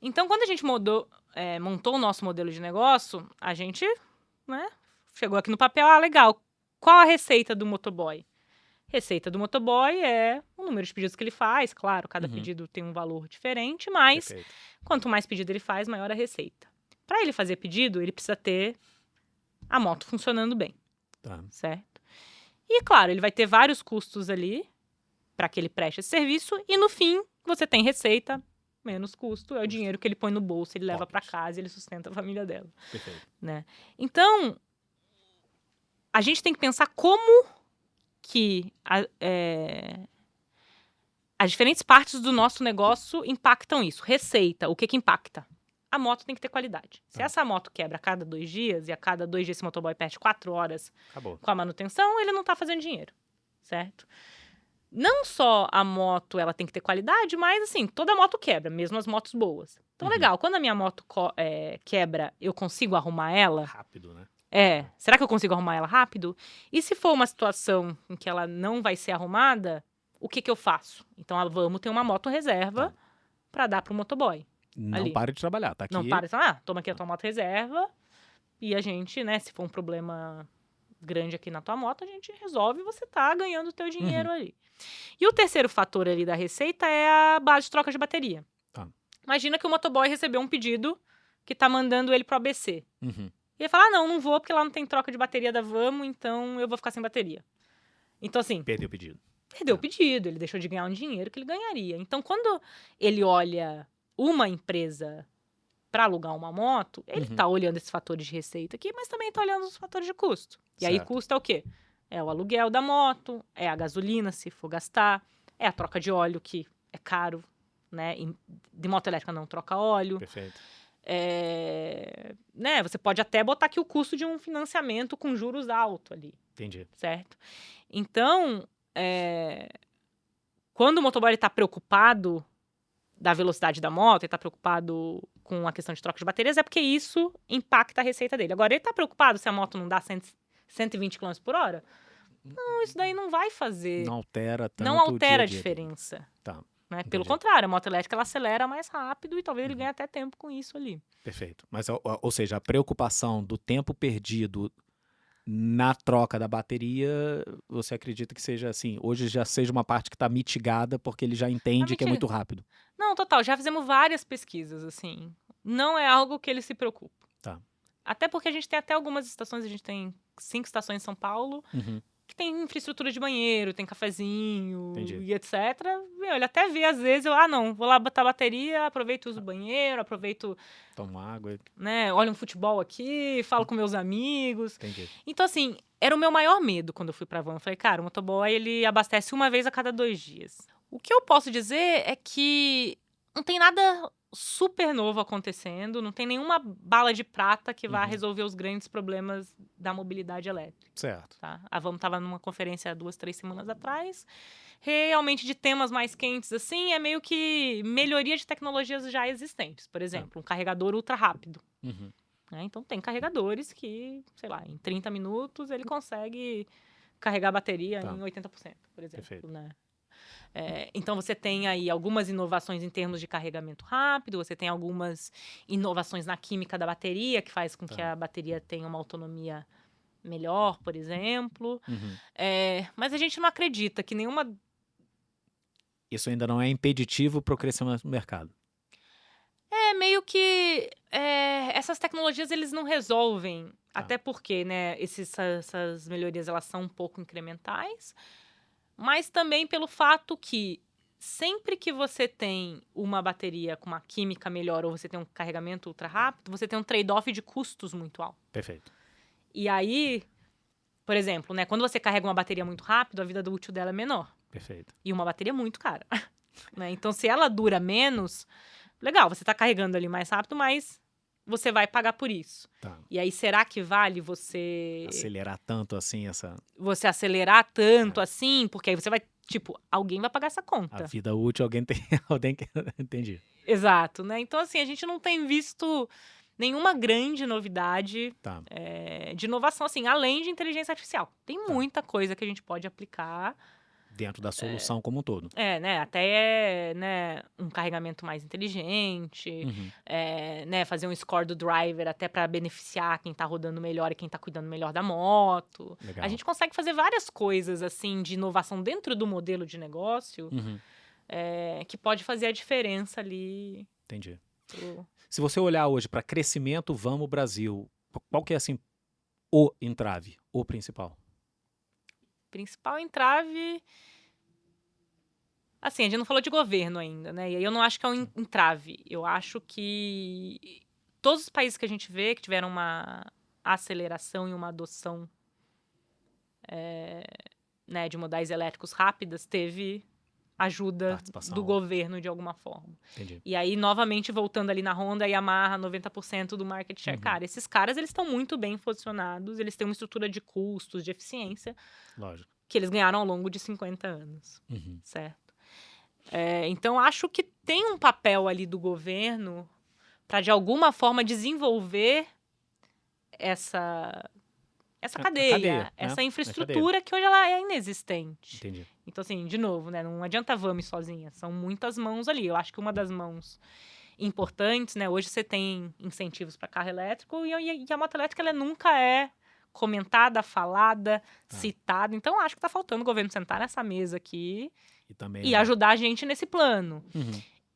Então, quando a gente montou o nosso modelo de negócio, a gente, né, chegou aqui no papel, legal, qual a receita do motoboy? Receita do motoboy é o número de pedidos que ele faz, claro, cada pedido tem um valor diferente, mas quanto mais pedido ele faz, maior a receita. Para ele fazer pedido, ele precisa ter a moto funcionando bem, certo? E, claro, ele vai ter vários custos ali para que ele preste esse serviço e, no fim, você tem receita, menos custo, é o dinheiro que ele põe no bolso, ele leva para casa e ele sustenta a família dela. Né? Então, a gente tem que pensar como que as diferentes partes do nosso negócio impactam isso. Receita, o que impacta? A moto tem que ter qualidade. Se essa moto quebra a cada 2 dias, e a cada 2 dias esse motoboy perde 4 horas com a manutenção, ele não está fazendo dinheiro, certo? Não só a moto ela tem que ter qualidade, mas assim, toda moto quebra, mesmo as motos boas. Então, legal, quando a minha moto quebra, eu consigo arrumar ela? Rápido, né? Será que eu consigo arrumar ela rápido? E se for uma situação em que ela não vai ser arrumada, o que eu faço? Então, vamos ter uma moto reserva para dar pro motoboy. Não pare de trabalhar, tá aqui. Não pare de trabalhar, toma aqui a tua moto reserva e a gente, né, se for um problema grande aqui na tua moto, a gente resolve e você tá ganhando o teu dinheiro ali. E o terceiro fator ali da receita é a base de troca de bateria. Imagina que o motoboy recebeu um pedido que tá mandando ele pro ABC. E ele fala, não vou porque lá não tem troca de bateria da Vamo, então eu vou ficar sem bateria. Então, assim... Perdeu o pedido. Perdeu o pedido, ele deixou de ganhar um dinheiro que ele ganharia. Então, quando ele olha uma empresa para alugar uma moto, ele tá olhando esses fatores de receita aqui, mas também tá olhando os fatores de custo. E aí, custo é o quê? É o aluguel da moto, é a gasolina, se for gastar, é a troca de óleo, que é caro, né? De moto elétrica não troca óleo. Perfeito. Né? Você pode até botar aqui o custo de um financiamento com juros altos ali. Entendi. Certo? Então, quando o motoboy está preocupado da velocidade da moto, ele está preocupado com a questão de troca de baterias, é porque isso impacta a receita dele. Agora, ele está preocupado se a moto não dá 120 km por hora? Não, isso daí não vai fazer. Não altera tanto não altera o dia a diferença. Tá. Né? Pelo contrário, a moto elétrica ela acelera mais rápido e talvez ele ganhe até tempo com isso ali. Perfeito. Mas, ou seja, a preocupação do tempo perdido na troca da bateria, você acredita que seja assim, hoje já seja uma parte que está mitigada porque ele já entende que é muito rápido? Não, total. Já fizemos várias pesquisas, assim. Não é algo que ele se preocupa. Tá. Até porque a gente tem até algumas estações, a gente tem 5 estações em São Paulo, que tem infraestrutura de banheiro, tem cafezinho Entendi. e etc. Ele até vê, às vezes, não, vou lá botar bateria, aproveito e uso o banheiro, aproveito, Toma água. né, olho um futebol aqui, falo com meus amigos. Entendi. Então, assim, era o meu maior medo quando eu fui pra van. Eu falei, cara, o motoboy, ele abastece uma vez a cada 2 dias. O que eu posso dizer é que não tem nada super novo acontecendo, não tem nenhuma bala de prata que vá resolver os grandes problemas da mobilidade elétrica. Certo. Tá? A VAM estava numa conferência há 2, 3 semanas atrás. Realmente, de temas mais quentes, assim, é meio que melhoria de tecnologias já existentes. Por exemplo, um carregador ultra rápido. Uhum. Né? Então, tem carregadores que, sei lá, em 30 minutos ele consegue carregar a bateria em 80%, por exemplo. Perfeito. Né? Então, você tem aí algumas inovações em termos de carregamento rápido, você tem algumas inovações na química da bateria, que faz com que a bateria tenha uma autonomia melhor, por exemplo. Uhum. Mas a gente não acredita que nenhuma... Isso ainda não é impeditivo para o crescimento do mercado. Meio que essas tecnologias eles não resolvem, até porque, né, essas melhorias elas são um pouco incrementais, mas também pelo fato que sempre que você tem uma bateria com uma química melhor ou você tem um carregamento ultra rápido, você tem um trade-off de custos muito alto. Perfeito. E aí, por exemplo, né, quando você carrega uma bateria muito rápido, a vida útil dela é menor. Perfeito. E uma bateria muito cara. Né? Então, se ela dura menos, legal, você está carregando ali mais rápido, mas você vai pagar por isso. Tá. E aí, será que vale você... Acelerar tanto assim essa... Você acelerar tanto assim? Porque aí você vai... Tipo, alguém vai pagar essa conta. A vida útil, alguém tem... Entendi. Exato, né? Então, assim, a gente não tem visto nenhuma grande novidade de inovação, assim, além de inteligência artificial. Tem muita coisa que a gente pode aplicar... Dentro da solução como um todo. né? Até né, um carregamento mais inteligente, né, fazer um score do driver até para beneficiar quem tá rodando melhor e quem tá cuidando melhor da moto. Legal. A gente consegue fazer várias coisas assim de inovação dentro do modelo de negócio que pode fazer a diferença ali. Entendi. Se você olhar hoje para crescimento, vamos Brasil, qual que é assim o entrave, o principal? Principal entrave... Assim, a gente não falou de governo ainda, né? E aí eu não acho que é um entrave. Eu acho que todos os países que a gente vê que tiveram uma aceleração e uma adoção né, de modais elétricos rápidas, teve ajuda do governo de alguma forma. Entendi. E aí, novamente, voltando ali na Honda, a Yamaha, 90% do market share. Cara, esses caras, eles estão muito bem posicionados, eles têm uma estrutura de custos, de eficiência, lógico, que eles ganharam ao longo de 50 anos, certo? Então, acho que tem um papel ali do governo para, de alguma forma, desenvolver essa cadeia, essa infraestrutura que hoje ela é inexistente. Entendi. Então, assim, de novo, né, não adianta a VAME sozinha, são muitas mãos ali. Eu acho que uma das mãos importantes, né, hoje você tem incentivos para carro elétrico e a moto elétrica ela nunca é comentada, falada, citada. Então, acho que está faltando o governo sentar nessa mesa aqui e ajudar a gente nesse plano.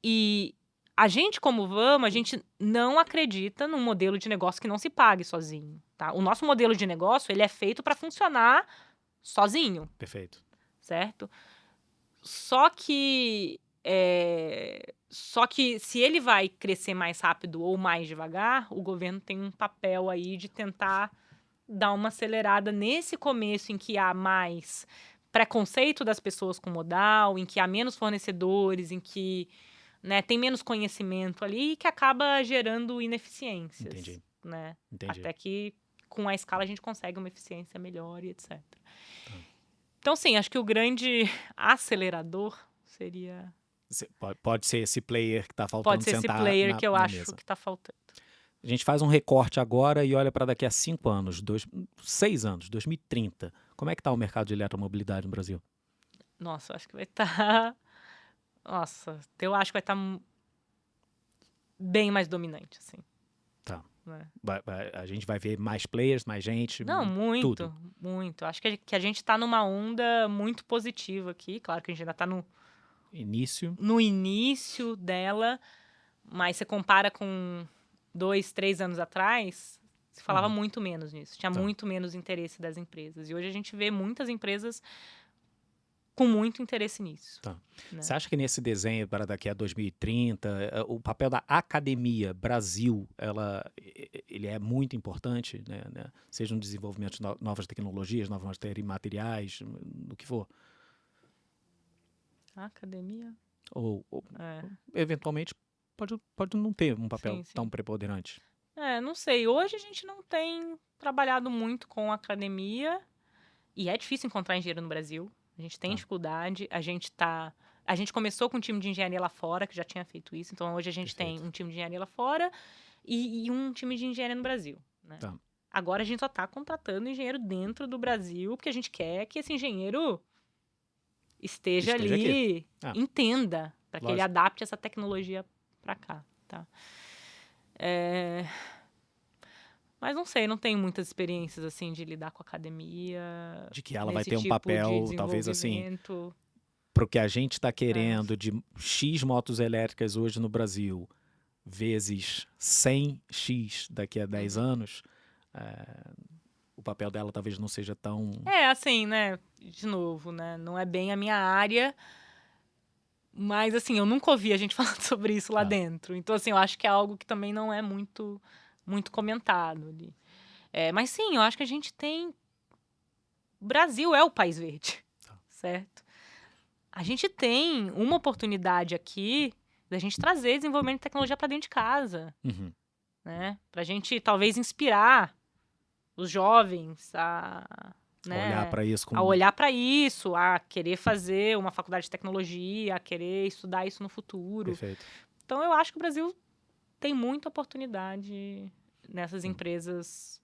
E a gente, como VAMA, a gente não acredita num modelo de negócio que não se pague sozinho. Tá? O nosso modelo de negócio ele é feito para funcionar sozinho. Perfeito. Certo? Só que se ele vai crescer mais rápido ou mais devagar, o governo tem um papel aí de tentar dar uma acelerada nesse começo em que há mais preconceito das pessoas com modal, em que há menos fornecedores, em que né, tem menos conhecimento ali e que acaba gerando ineficiências. Entendi. Né? Entendi. Até que com a escala a gente consegue uma eficiência melhor e etc. Então, sim, acho que o grande acelerador seria... Pode ser esse player que está faltando. Pode ser esse player que eu acho que está faltando. A gente faz um recorte agora e olha para daqui a 5 anos, 6 anos, 2030. Como é que está o mercado de eletromobilidade no Brasil? Nossa, eu acho que vai estar... Nossa, eu acho que vai estar bem mais dominante, assim. Tá. Né? A gente vai ver mais players, mais gente? Não, muito, tudo. Muito. Acho que a gente está numa onda muito positiva aqui. Claro que a gente ainda está no início dela, mas você compara com 2, 3 anos atrás, Se falava muito menos nisso, tinha muito menos interesse das empresas. E hoje a gente vê muitas empresas com muito interesse nisso. Tá. Né? Você acha que nesse desenho para daqui a 2030, o papel da academia Brasil, ele é muito importante, né? Seja no desenvolvimento de novas tecnologias, novas materiais, no que for? A academia? Ou eventualmente, pode não ter um papel Sim. tão preponderante. Não sei. Hoje a gente não tem trabalhado muito com academia e é difícil encontrar engenheiro no Brasil. A gente tem dificuldade. A gente começou com um time de engenharia lá fora, que já tinha feito isso. Então, hoje a gente tem um time de engenharia lá fora e um time de engenharia no Brasil. Né? Tá. Agora a gente só está contratando engenheiro dentro do Brasil, porque a gente quer que esse engenheiro esteja ali, entenda, para que ele adapte essa tecnologia para cá. Tá? Mas não sei, não tenho muitas experiências assim de lidar com a academia. De que ela vai ter um papel, talvez assim, para o que a gente está querendo de X motos elétricas hoje no Brasil, vezes 100x daqui a 10 anos, o papel dela talvez não seja tão... assim, né? De novo, né? Não é bem a minha área, mas assim, eu nunca ouvi a gente falando sobre isso lá dentro. Então, assim, eu acho que é algo que também não é muito comentado ali. Mas sim, eu acho que a gente tem... O Brasil é o país verde, certo? A gente tem uma oportunidade aqui da gente trazer desenvolvimento de tecnologia para dentro de casa, né? Para a gente talvez inspirar os jovens a olhar para isso, a querer fazer uma faculdade de tecnologia, a querer estudar isso no futuro. Perfeito. Então, eu acho que o Brasil tem muita oportunidade nessas empresas.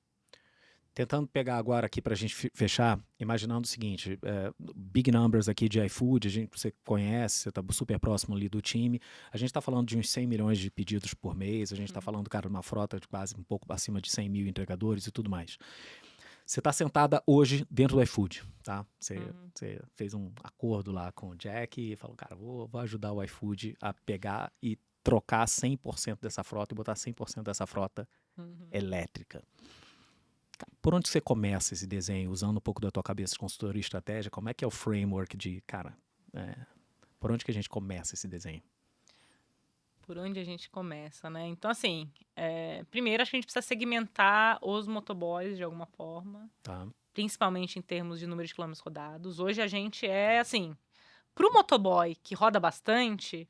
Tentando pegar agora aqui para a gente fechar, imaginando o seguinte, big numbers aqui de iFood, você conhece, você está super próximo ali do time, a gente está falando de uns 100 milhões de pedidos por mês, a gente está falando, cara, de uma frota de quase um pouco acima de 100 mil entregadores e tudo mais. Você está sentada hoje dentro do iFood, tá? Você fez um acordo lá com o Jack e falou, cara, vou ajudar o iFood a pegar e trocar 100% dessa frota e botar 100% dessa frota elétrica. Por onde você começa esse desenho, usando um pouco da tua cabeça de consultoria e estratégia? Como é que é o framework de, cara, por onde que a gente começa esse desenho? Por onde a gente começa, né? Então, assim, primeiro acho que a gente precisa segmentar os motoboys de alguma forma. Tá. Principalmente em termos de número de quilômetros rodados. Hoje a gente assim, pro motoboy que roda bastante,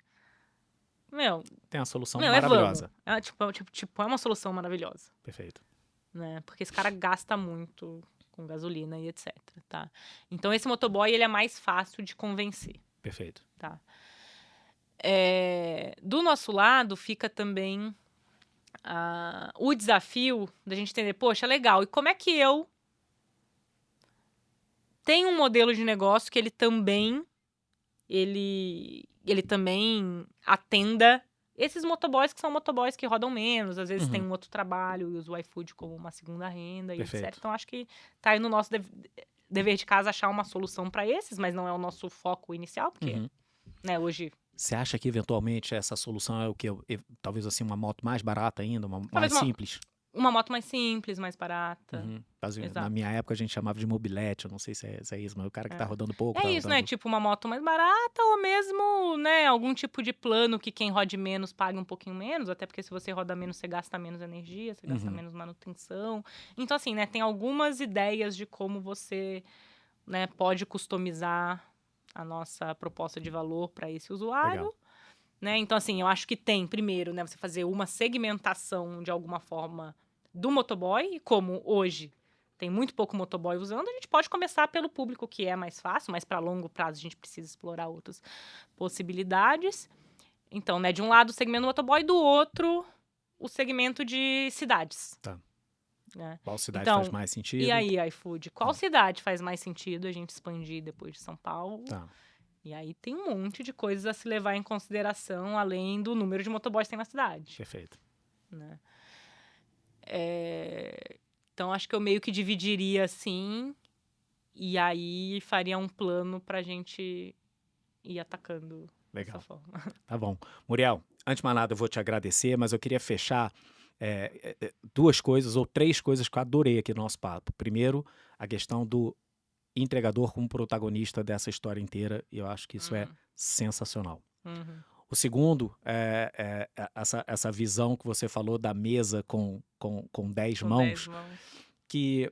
tem uma solução maravilhosa. É uma solução maravilhosa. Perfeito. Né? Porque esse cara gasta muito com gasolina e etc, tá? Então, esse motoboy, ele é mais fácil de convencer. Perfeito. Tá? Do nosso lado, fica também o desafio da gente entender, poxa, legal, e como é que eu tenho um modelo de negócio que ele também atenda esses motoboys que são motoboys que rodam menos, às vezes tem um outro trabalho e usa o iFood como uma segunda renda, e etc. Então, acho que tá aí no nosso dever de casa achar uma solução para esses, mas não é o nosso foco inicial, porque né, hoje... Você acha que, eventualmente, essa solução é o quê? Talvez, assim, uma moto mais barata ainda, mais simples? Uma moto mais simples, mais barata. Na minha época, a gente chamava de mobilete, eu não sei se é isso, mas o cara que tá rodando pouco... né? Tipo uma moto mais barata ou mesmo, né, algum tipo de plano que quem rode menos pague um pouquinho menos, até porque se você roda menos, você gasta menos energia, você gasta menos manutenção. Então, assim, né, tem algumas ideias de como você, né, pode customizar a nossa proposta de valor para esse usuário. Legal. Né? Então, assim, eu acho que tem, primeiro, né, você fazer uma segmentação de alguma forma do motoboy, e como hoje tem muito pouco motoboy usando, a gente pode começar pelo público que é mais fácil, mas para longo prazo a gente precisa explorar outras possibilidades. Então, né, de um lado o segmento do motoboy, do outro o segmento de cidades. Tá. Né? Qual cidade faz mais sentido? E aí, iFood, qual cidade faz mais sentido a gente expandir depois de São Paulo? Tá. E aí tem um monte de coisas a se levar em consideração, além do número de motoboys que tem na cidade. Perfeito. Né? Então, acho que eu meio que dividiria assim, e aí faria um plano pra gente ir atacando dessa forma. Tá bom. Muriel, antes de mais nada, eu vou te agradecer, mas eu queria fechar duas coisas ou três coisas que eu adorei aqui no nosso papo. Primeiro, a questão do entregador como protagonista dessa história inteira, e eu acho que isso é sensacional. O segundo é essa visão que você falou da mesa com 10 mãos, que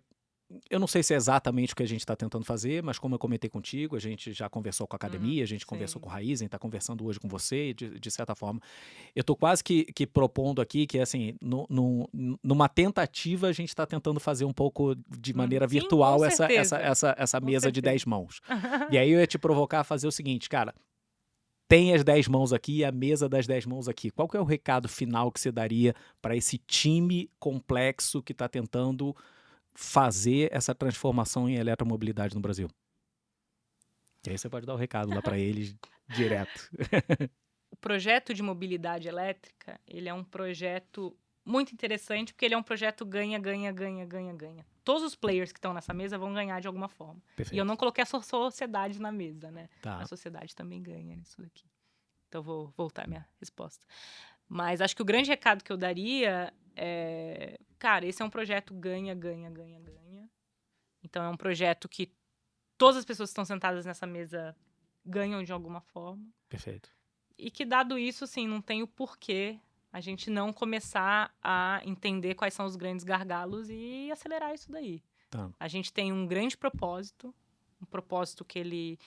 eu não sei se é exatamente o que a gente está tentando fazer, mas como eu comentei contigo, a gente já conversou com a academia, a gente conversou com o Raizen, está conversando hoje com você, de certa forma. Eu estou quase que propondo aqui que, assim, numa tentativa, a gente está tentando fazer um pouco de maneira virtual essa mesa de 10 mãos. E aí eu ia te provocar a fazer o seguinte, cara, tem as 10 mãos aqui, a mesa das 10 mãos aqui. Qual que é o recado final que você daria para esse time complexo que está tentando fazer essa transformação em eletromobilidade no Brasil? E aí você pode dar o recado lá para eles direto. O projeto de mobilidade elétrica, ele é um projeto muito interessante, porque ele é um projeto ganha. Todos os players que estão nessa mesa vão ganhar de alguma forma. Perfeito. E eu não coloquei a sociedade na mesa, né? Tá. A sociedade também ganha nisso daqui. Então, vou voltar à minha resposta. Mas acho que o grande recado que eu daria é... Cara, esse é um projeto ganha. Então, é um projeto que todas as pessoas que estão sentadas nessa mesa ganham de alguma forma. Perfeito. E que, dado isso, assim, não tem o porquê a gente não começar a entender quais são os grandes gargalos e acelerar isso daí. Tá. A gente tem um grande propósito, um propósito que ele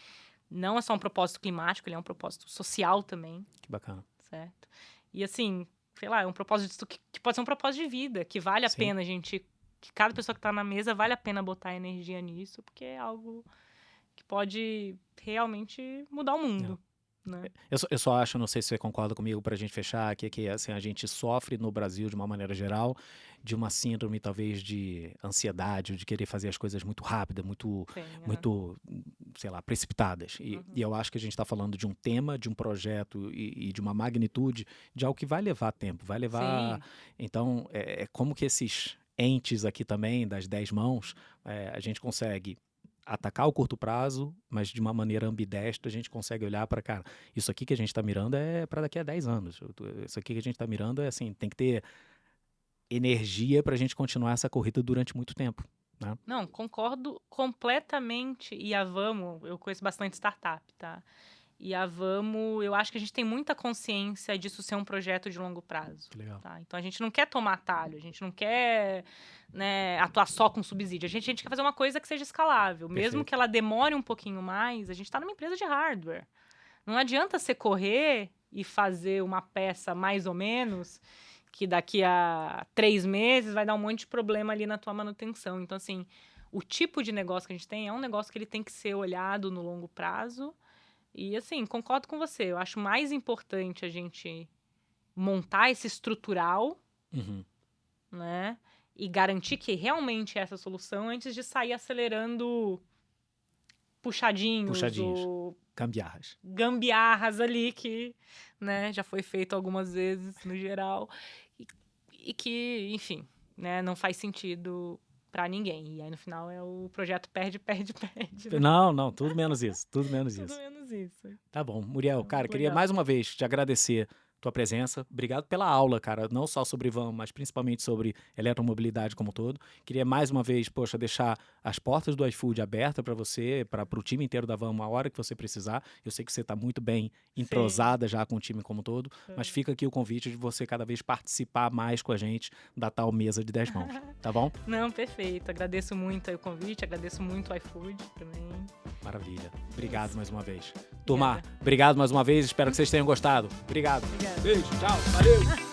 não é só um propósito climático, ele é um propósito social também. Que bacana. Certo? E assim, sei lá, é um propósito que pode ser um propósito de vida, que vale a pena a gente, que cada pessoa que está na mesa vale a pena botar energia nisso, porque é algo que pode realmente mudar o mundo. Né? Eu só acho, não sei se você concorda comigo para a gente fechar, que assim, a gente sofre no Brasil, de uma maneira geral, de uma síndrome talvez de ansiedade, de querer fazer as coisas muito rápidas, muito, sei lá, precipitadas. E eu acho que a gente está falando de um tema, de um projeto e de uma magnitude de algo que vai levar tempo, vai levar... Sim. Então, como que esses entes aqui também, das 10 mãos, a gente consegue atacar o curto prazo, mas de uma maneira ambidestra, a gente consegue olhar para, cara, isso aqui que a gente está mirando é para daqui a 10 anos. Isso aqui que a gente está mirando é assim, tem que ter energia para a gente continuar essa corrida durante muito tempo. Né? Não, concordo completamente. E a Vamo, eu conheço bastante startup, tá? E a Vamo, eu acho que a gente tem muita consciência disso ser um projeto de longo prazo. Que legal. Tá? Então, a gente não quer tomar atalho, a gente não quer, né, atuar só com subsídio. A gente quer fazer uma coisa que seja escalável. Perfeito. Mesmo que ela demore um pouquinho mais, a gente está numa empresa de hardware. Não adianta você correr e fazer uma peça mais ou menos, que daqui a 3 meses vai dar um monte de problema ali na tua manutenção. Então, assim, o tipo de negócio que a gente tem é um negócio que ele tem que ser olhado no longo prazo. E, assim, concordo com você. Eu acho mais importante a gente montar esse estrutural, né? E garantir que realmente é essa solução antes de sair acelerando puxadinhos. Ou gambiarras ali que, né, já foi feito algumas vezes, no geral. E que, enfim, né, não faz sentido para ninguém. E aí, no final, o projeto perde. Né? Não, tudo menos isso. Tudo menos isso. Tá bom. Muriel, cara, queria mais uma vez te agradecer tua presença. Obrigado pela aula, cara. Não só sobre Vamo, mas principalmente sobre eletromobilidade como um todo. Queria mais uma vez, deixar as portas do iFood abertas para você, para o time inteiro da Vamo, a hora que você precisar. Eu sei que você está muito bem entrosada já com o time como um todo, mas fica aqui o convite de você cada vez participar mais com a gente da tal mesa de 10 mãos, tá bom? Não, perfeito. Agradeço muito aí o convite, agradeço muito o iFood também. Maravilha. Obrigado mais uma vez. Turma, obrigado mais uma vez. Espero que vocês tenham gostado. Obrigado. Obrigada. Beijo, tchau, valeu.